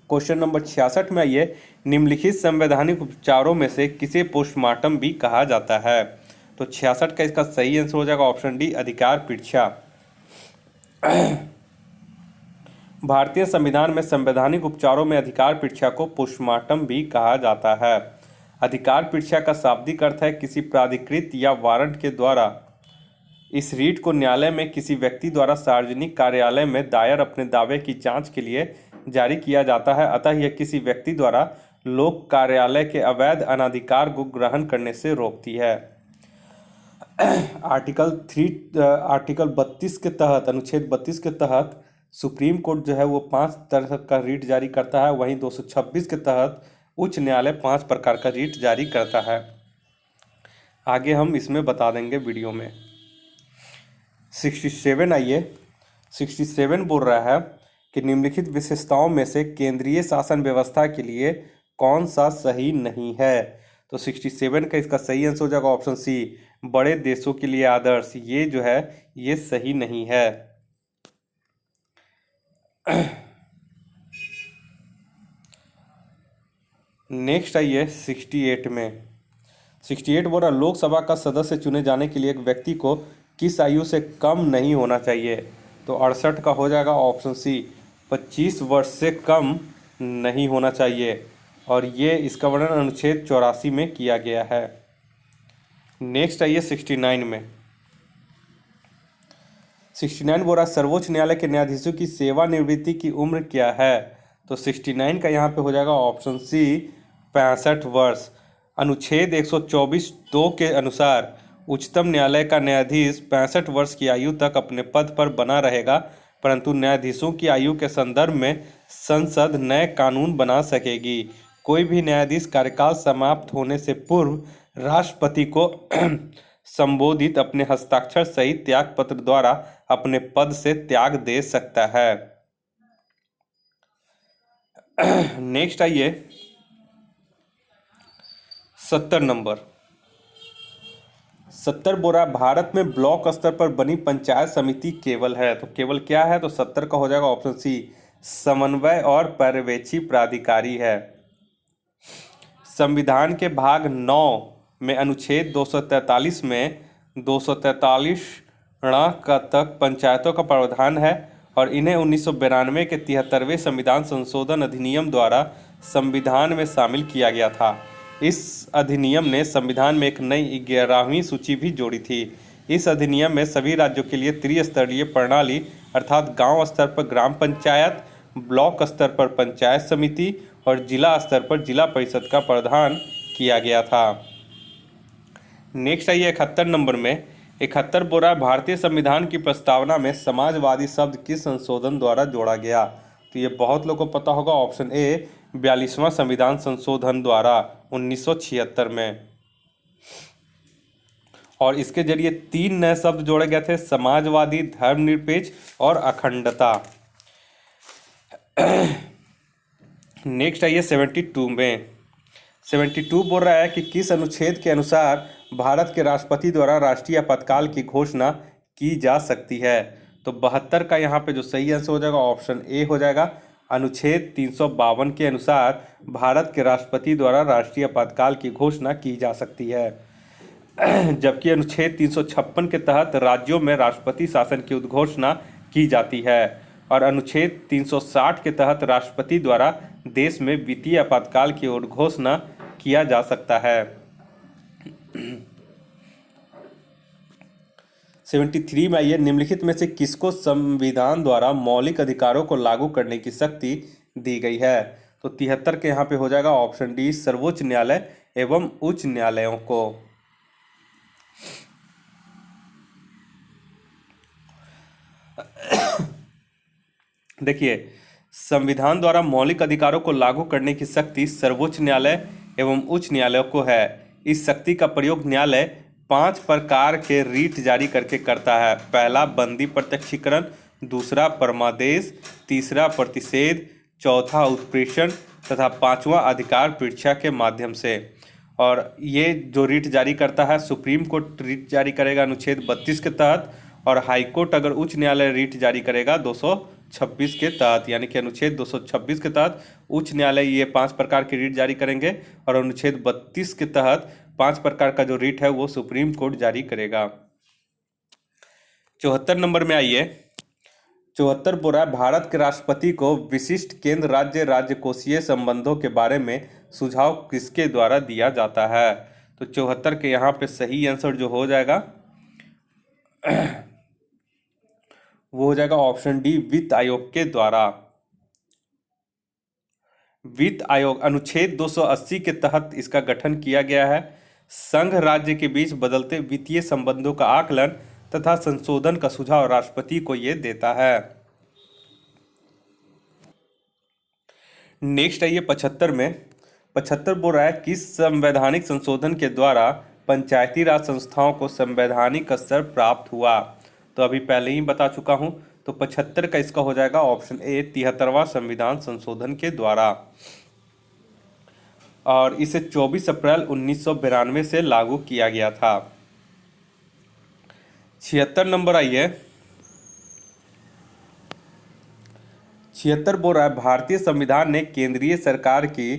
क्वेश्चन नंबर 66 में आइए, निम्नलिखित संवैधानिक उपचारों में से किसे पोस्टमार्टम भी कहा जाता है? तो 66 का इसका सही आंसर हो जाएगा ऑप्शन डी, अधिकार परीक्षा। भारतीय संविधान में संवैधानिक उपचारों में अधिकार परीक्षा को पोस्टमार्टम भी कहा जाता है। अधिकार परीक्षा का शाब्दिक अर्थ है किसी प्राधिकृत या वारंट के द्वारा इस रीट को न्यायालय में किसी व्यक्ति द्वारा सार्वजनिक कार्यालय में दायर अपने दावे की जांच के लिए जारी किया जाता है। अतः यह किसी व्यक्ति द्वारा लोक कार्यालय के अवैध अनाधिकार को ग्रहण करने से रोकती है। आर्टिकल 32 के तहत, अनुच्छेद 32 के तहत सुप्रीम कोर्ट जो है वो 5 तरह का रीट जारी करता है। वहीं 226 के तहत उच्च न्यायालय 5 प्रकार का रीट जारी करता है। आगे हम इसमें बता देंगे वीडियो में। 67 आइए, 67 बोल रहा है कि निम्नलिखित विशेषताओं में से केंद्रीय शासन व्यवस्था के लिए कौन सा सही नहीं है? तो 67 का इसका सही आंसर हो जाएगा ऑप्शन सी, बड़े देशों के लिए आदर्श। ये जो है ये सही नहीं है। नेक्स्ट आइए 68 में। 68 बोल रहा लोकसभा का सदस्य चुने जाने के लिए एक व्यक्ति को किस आयु से कम नहीं होना चाहिए? तो 68 का हो जाएगा ऑप्शन सी, 25 वर्ष से कम नहीं होना चाहिए। और ये इसका वर्णन अनुच्छेद 84 में किया गया है। नेक्स्ट आइए 69 में। 69 बोल रहा सर्वोच्च न्यायालय के न्यायाधीशों की सेवानिवृत्ति की उम्र क्या है? तो 69 का यहाँ पे हो जाएगा ऑप्शन सी, 65 वर्ष। अनुच्छेद 124(2) के अनुसार उच्चतम न्यायालय का न्यायाधीश 65 वर्ष की आयु तक अपने पद पर बना रहेगा, परंतु न्यायाधीशों की आयु के संदर्भ में संसद नए कानून बना सकेगी। कोई भी न्यायाधीश कार्यकाल समाप्त होने से पूर्व राष्ट्रपति को संबोधित अपने हस्ताक्षर सहित त्याग पत्र द्वारा अपने पद से त्याग दे सकता है। नेक्स्ट आइए 70 नंबर। 70 बोरा भारत में ब्लॉक स्तर पर बनी पंचायत समिति केवल है। तो केवल क्या है? तो 70 का हो जाएगा ऑप्शन सी, समन्वय और पर्यवेक्षी प्राधिकारी है। संविधान के भाग 9 में अनुच्छेद 243 में 243 का तक पंचायतों का प्रावधान है और इन्हें 1992 के 73वें संविधान संशोधन अधिनियम द्वारा संविधान में शामिल किया गया था। इस अधिनियम ने संविधान में एक नई 11वीं सूची भी जोड़ी थी। इस अधिनियम में सभी राज्यों के लिए त्रिस्तरीय प्रणाली अर्थात गांव स्तर पर ग्राम पंचायत, ब्लॉक स्तर पर पंचायत समिति और जिला स्तर पर जिला परिषद का प्रावधान किया गया था। नेक्स्ट आइए 71 नंबर में। 71 बोरा भारतीय संविधान की प्रस्तावना में समाजवादी शब्द किस संशोधन द्वारा जोड़ा गया? तो ये बहुत लोगों को पता होगा, ऑप्शन ए, 42वां संविधान संशोधन द्वारा 1976 में। और इसके जरिए 3 नए शब्द जोड़े गए थे, समाजवादी, धर्मनिरपेक्ष और अखंडता। नेक्स्ट आइए 72 में। 72 बोल रहा है कि किस अनुच्छेद के अनुसार भारत के राष्ट्रपति द्वारा राष्ट्रीय आपातकाल की घोषणा की जा सकती है? तो 72 का यहाँ पे जो सही आंसर हो जाएगा ऑप्शन ए हो जाएगा। अनुच्छेद 352 के अनुसार भारत के राष्ट्रपति द्वारा राष्ट्रीय आपातकाल की घोषणा की जा सकती है, जबकि अनुच्छेद 356 के तहत राज्यों में राष्ट्रपति शासन की उद्घोषणा की जाती है और अनुच्छेद 360 के तहत राष्ट्रपति द्वारा देश में वित्तीय आपातकाल की उद्घोषणा किया जा सकता है। 73 में आइए, निम्नलिखित में से किसको संविधान द्वारा मौलिक अधिकारों को लागू करने की शक्ति दी गई है? तो 73 के यहाँ पे हो जाएगा ऑप्शन डी, सर्वोच्च न्यायालय एवं उच्च न्यायालयों को। देखिए, संविधान द्वारा मौलिक अधिकारों को लागू करने की शक्ति सर्वोच्च न्यायालय एवं उच्च न्यायालय को है। इस शक्ति का प्रयोग न्यायालय 5 प्रकार के रीट जारी करके करता है। पहला बंदी प्रत्यक्षीकरण, दूसरा परमादेश, तीसरा प्रतिषेध, चौथा उत्प्रेषण तथा पांचवा अधिकार परीक्षा के माध्यम से। और ये जो रीट जारी करता है, सुप्रीम कोर्ट रीट जारी करेगा अनुच्छेद 32 के तहत, और हाईकोर्ट अगर उच्च न्यायालय रीट जारी करेगा 226 के तहत, यानी कि अनुच्छेद 226 के तहत उच्च न्यायालय ये 5 प्रकार की रीट जारी करेंगे और अनुच्छेद 32 के तहत 5 प्रकार का जो रीट है वो सुप्रीम कोर्ट जारी करेगा। 74 नंबर में आइए, 74 बोल रहा है भारत के राष्ट्रपति को विशिष्ट केंद्र राज्य राजकोषीय संबंधों के बारे में सुझाव किसके द्वारा दिया जाता है? तो 74 के यहाँ पे सही आंसर जो हो जाएगा वो हो जाएगा ऑप्शन डी, वित्त आयोग के द्वारा। वित्त आयोग अनुच्छेद 280 के तहत इसका गठन किया गया है। संघ राज्य के बीच बदलते वित्तीय संबंधों का आकलन तथा संशोधन का सुझाव राष्ट्रपति को यह देता है। नेक्स्ट आइए 75 में। 75 बोल रहा है किस संवैधानिक संशोधन के द्वारा पंचायती राज संस्थाओं को संवैधानिक स्तर प्राप्त हुआ? तो अभी पहले ही बता चुका हूं, तो 75 का इसका हो जाएगा ऑप्शन ए, 73वां संविधान संशोधन के द्वारा, और इसे 24 अप्रैल 1992 से लागू किया गया था। 76 नंबर आइए, 76 बोल रहा है भारतीय संविधान ने केंद्रीय सरकार की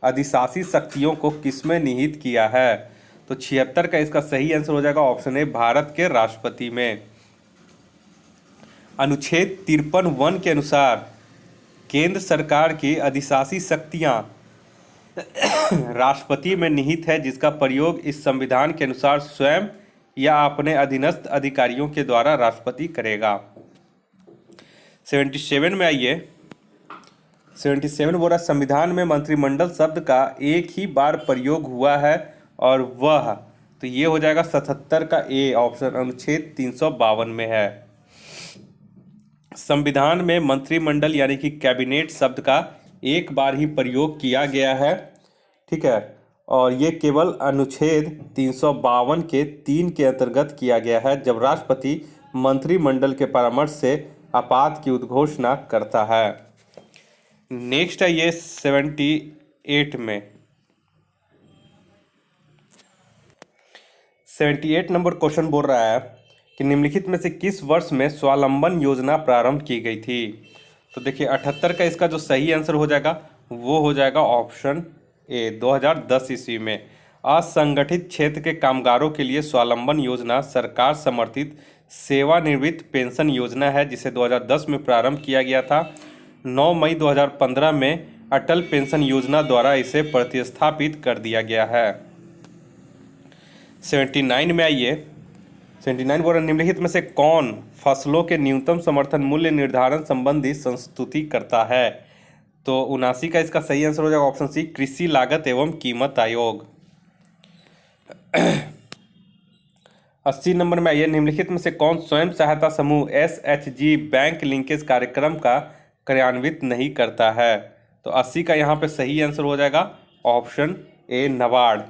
अधिशासी शक्तियों को किसमें निहित किया है? तो 76 का इसका सही आंसर हो जाएगा ऑप्शन ए, भारत के राष्ट्रपति में। अनुच्छेद 53(1) के अनुसार केंद्र सरकार की अधिशासी शक्तियां राष्ट्रपति में निहित है, जिसका प्रयोग इस संविधान के अनुसार स्वयं या अपने अधीनस्थ अधिकारियों के द्वारा राष्ट्रपति करेगा। 77 में आइए, 77 बोल रहा संविधान में मंत्रिमंडल शब्द का एक ही बार प्रयोग हुआ है और वह, तो ये हो जाएगा 77 का ए ऑप्शन, अनुच्छेद 352 में है। संविधान में मंत्रिमंडल यानी कि कैबिनेट शब्द का एक बार ही प्रयोग किया गया है, ठीक है, और ये केवल अनुच्छेद 352 के 3 के अंतर्गत किया गया है, जब राष्ट्रपति मंत्रिमंडल के परामर्श से आपात की उद्घोषणा करता है। नेक्स्ट है ये 78 में। 78 नंबर क्वेश्चन बोल रहा है कि निम्नलिखित में से किस वर्ष में स्वावलंबन योजना प्रारंभ की गई थी? तो देखिए 78 का इसका जो सही आंसर हो जाएगा वो हो जाएगा ऑप्शन ए, 2010 ईस्वी में। असंगठित क्षेत्र के कामगारों के लिए स्वावलंबन योजना सरकार समर्थित सेवानिवृत्त पेंशन योजना है, जिसे 2010 में प्रारंभ किया गया था। 9 मई 2015 में अटल पेंशन योजना द्वारा इसे प्रतिस्थापित कर दिया गया है। 79 में आइए, 79 बोल रहा निम्नलिखित में से कौन फसलों के न्यूनतम समर्थन मूल्य निर्धारण संबंधी संस्तुति करता है? तो 79 का इसका सही आंसर हो जाएगा ऑप्शन सी, कृषि लागत एवं कीमत आयोग। 80 नंबर में आइए, निम्नलिखित में से कौन स्वयं सहायता समूह SHG बैंक लिंकेज कार्यक्रम का क्रियान्वित नहीं करता है? तो 80 का यहाँ पे सही आंसर हो जाएगा ऑप्शन ए, नाबार्ड।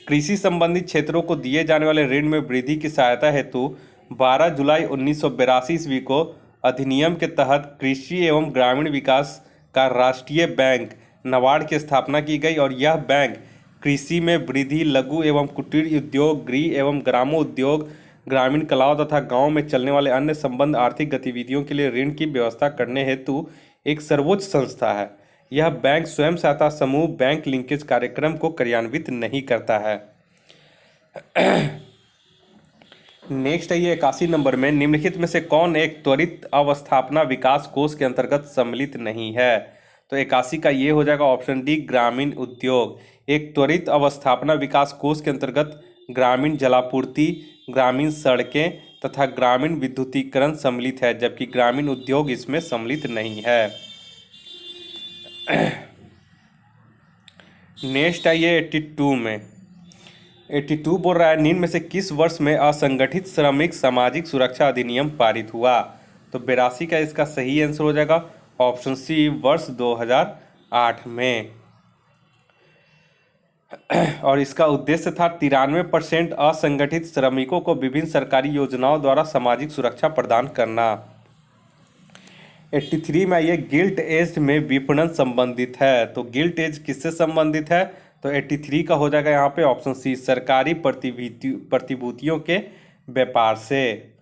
कृषि संबंधी क्षेत्रों को दिए जाने वाले ऋण में वृद्धि की सहायता हेतु 12 जुलाई 1982 ईस्वी को अधिनियम के तहत कृषि एवं ग्रामीण विकास का राष्ट्रीय बैंक नाबार्ड की स्थापना की गई, और यह बैंक कृषि में वृद्धि, लघु एवं कुटीर उद्योग, गृह एवं ग्रामोद्योग, ग्रामीण कलाओं तथा गांव में चलने वाले अन्य संबंध आर्थिक गतिविधियों के लिए ऋण की व्यवस्था करने हेतु एक सर्वोच्च संस्था है। यह बैंक स्वयं सहायता समूह बैंक लिंकेज कार्यक्रम को क्रियान्वित नहीं करता है। नेक्स्ट है ये 81 नंबर में, निम्नलिखित में से कौन एक त्वरित अवस्थापना विकास कोष के अंतर्गत सम्मिलित नहीं है? तो 81 का ये हो जाएगा ऑप्शन डी, ग्रामीण उद्योग। एक त्वरित अवस्थापना विकास कोष के अंतर्गत ग्रामीण जलापूर्ति, ग्रामीण सड़कें तथा ग्रामीण विद्युतीकरण सम्मिलित है, जबकि ग्रामीण उद्योग इसमें सम्मिलित नहीं है। नेक्स्ट है ये 82 में, 82 बोल रहा है निम्न में से किस वर्ष में असंगठित श्रमिक सामाजिक सुरक्षा अधिनियम पारित हुआ? तो 82 का इसका सही आंसर हो जाएगा ऑप्शन सी, वर्ष 2008 में। और इसका उद्देश्य था 93% असंगठित श्रमिकों को विभिन्न सरकारी योजनाओं द्वारा सामाजिक सुरक्षा प्रदान करना। 83 में ये गिल्ट एज में विपणन संबंधित है। तो गिल्ट एज किससे संबंधित है? तो 83 का हो जाएगा यहाँ पे ऑप्शन सी, सरकारी प्रतिभूतियों के व्यापार से।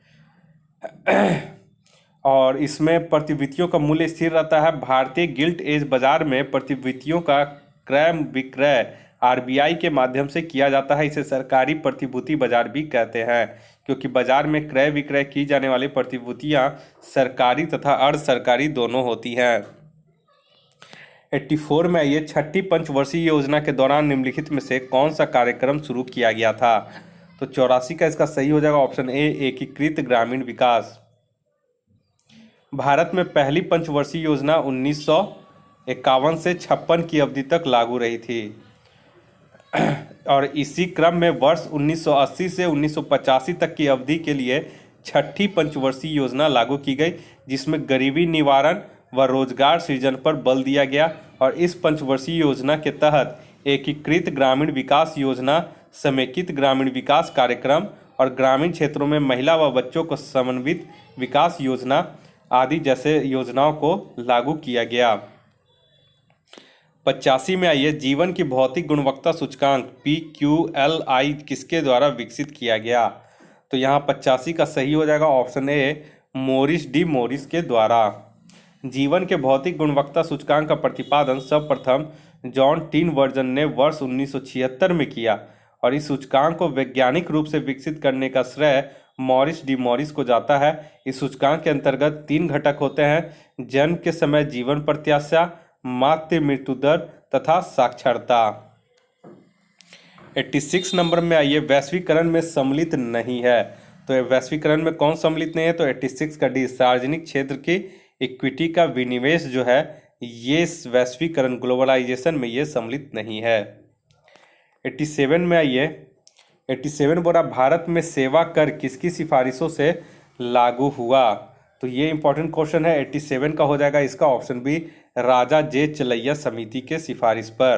और इसमें प्रतिभूतियों का मूल्य स्थिर रहता है। भारतीय गिल्ट एज बाजार में प्रतिभूतियों का क्रय विक्रय आरबीआई के माध्यम से किया जाता है। इसे सरकारी प्रतिभूति बाजार भी कहते हैं, क्योंकि बाजार में क्रय विक्रय की जाने वाली प्रतिभूतियां सरकारी तथा अर्ध सरकारी दोनों होती हैं। 84 में ये छठी पंचवर्षीय योजना के दौरान निम्नलिखित में से कौन सा कार्यक्रम शुरू किया गया था? तो 84 का इसका सही हो जाएगा ऑप्शन ए, एकीकृत ग्रामीण विकास। भारत में पहली पंचवर्षीय योजना 1951 से 56 की अवधि तक लागू रही थी और इसी क्रम में वर्ष 1980 से 1985 तक की अवधि के लिए छठी पंचवर्षीय योजना लागू की गई, जिसमें गरीबी निवारण व रोजगार सृजन पर बल दिया गया। और इस पंचवर्षीय योजना के तहत एकीकृत ग्रामीण विकास योजना, समेकित ग्रामीण विकास कार्यक्रम और ग्रामीण क्षेत्रों में महिला व बच्चों को समन्वित विकास योजना आदि जैसे योजनाओं को लागू किया गया। 85 में आइए, जीवन की भौतिक गुणवत्ता सूचकांक PQLI किसके द्वारा विकसित किया गया? तो यहाँ 85 का सही हो जाएगा option A, Morris D Morris के द्वारा। जीवन के भौतिक गुणवत्ता सूचकांक का प्रतिपादन सर्वप्रथम जॉन टीनवर्जन ने वर्ष 1976 में किया और इस सूचकांक को वैज्ञानिक रूप से विकसित करने का श्रेय मॉरिस डी मॉरिस को जाता है। इस सूचकांक के अंतर्गत 3 घटक होते हैं: जन्म के समय जीवन प्रत्याशा, मातृ मृत्यु दर तथा साक्षरता। 86 नंबर में आइए, वैश्वीकरण में सम्मिलित नहीं है। तो वैश्वीकरण में कौन सम्मिलित नहीं है? तो 86 का डी, सार्वजनिक क्षेत्र की इक्विटी का विनिवेश जो है ये वैश्वीकरण ग्लोबलाइजेशन में ये सम्मिलित नहीं है। 87 में आइए, 87 बोला भारत में सेवा कर किसकी सिफारिशों से लागू हुआ? तो ये इंपॉर्टेंट क्वेश्चन है। 87 का हो जाएगा इसका ऑप्शन बी, राजा जे चलैया समिति के सिफारिश पर।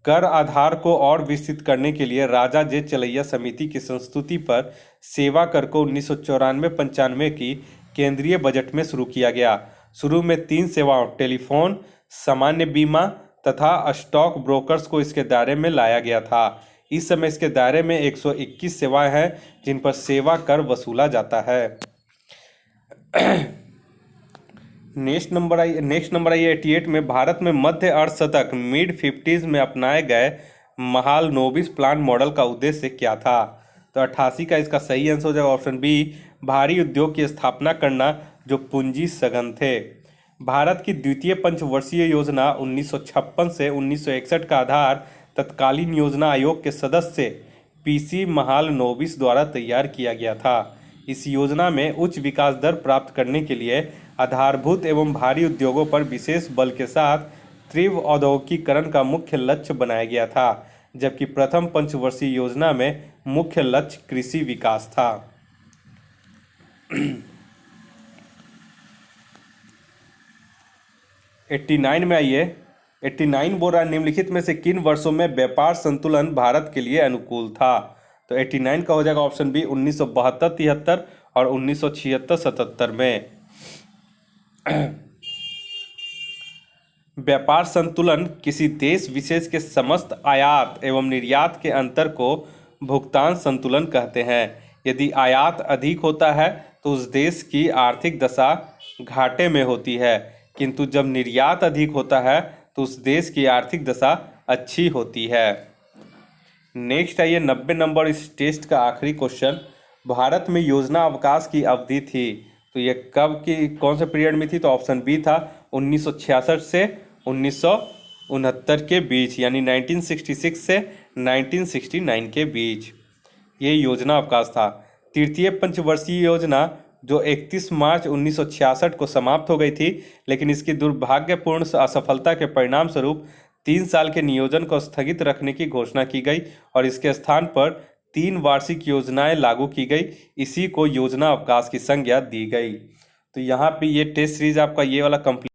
कर आधार को और विस्तृत करने के लिए राजा जे चलैया समिति की संस्तुति पर सेवा कर को 1994-95 की केंद्रीय बजट में शुरू किया गया। शुरू में 3 सेवाओं टेलीफोन, सामान्य बीमा तथा स्टॉक ब्रोकर्स को इसके दायरे में लाया गया था। इस समय इसके दायरे में 121 सेवाएं हैं जिन पर सेवा कर वसूला जाता है। नेक्स्ट नंबर आई 88 में, भारत में मध्य अर्धशतक मिड 50s में अपनाए गए महालनोबिस प्लांट मॉडल का उद्देश्य क्या था? तो 88 का इसका सही आंसर हो जाएगा ऑप्शन बी, भारी उद्योग की स्थापना करना जो पूंजी सघन थे। भारत की द्वितीय पंचवर्षीय योजना 1956 से 1961 का आधार तत्कालीन योजना आयोग के सदस्य PC महालनोबिस द्वारा तैयार किया गया था। इस योजना में उच्च विकास दर प्राप्त करने के लिए आधारभूत एवं भारी उद्योगों पर विशेष बल के साथ तीव्र औद्योगिकीकरण का मुख्य लक्ष्य बनाया गया था, जबकि प्रथम पंचवर्षीय योजना में मुख्य लक्ष्य कृषि विकास था। 89 में आइए, 89 बोल रहा है निम्नलिखित में से किन वर्षों में व्यापार संतुलन भारत के लिए अनुकूल था? तो 89 का हो जाएगा ऑप्शन बी, 1972-73 और 1976-77 में। व्यापार संतुलन किसी देश विशेष के समस्त आयात एवं निर्यात के अंतर को भुगतान संतुलन कहते हैं। यदि आयात अधिक होता है तो उस देश की आर्थिक दशा घाटे में होती है, किंतु जब निर्यात अधिक होता है तो उस देश की आर्थिक दशा अच्छी होती है। नेक्स्ट है ये 90 नंबर इस टेस्ट का आखिरी क्वेश्चन। भारत में योजना अवकाश की अवधि थी, तो ये कब की कौन से पीरियड में थी? तो ऑप्शन बी था 1966 से 1969 के बीच, यानी 1966 से 1969 के बीच ये योजना अवकाश था। तृतीय पंचवर्षीय योजना जो 31 मार्च 1966 को समाप्त हो गई थी, लेकिन इसकी दुर्भाग्यपूर्ण असफलता के परिणाम स्वरूप 3 साल के नियोजन को स्थगित रखने की घोषणा की गई और इसके स्थान पर 3 वार्षिक योजनाएं लागू की गई। इसी को योजना अवकाश की संज्ञा दी गई। तो यहाँ पे ये टेस्ट सीरीज आपका ये वाला कंप्लीट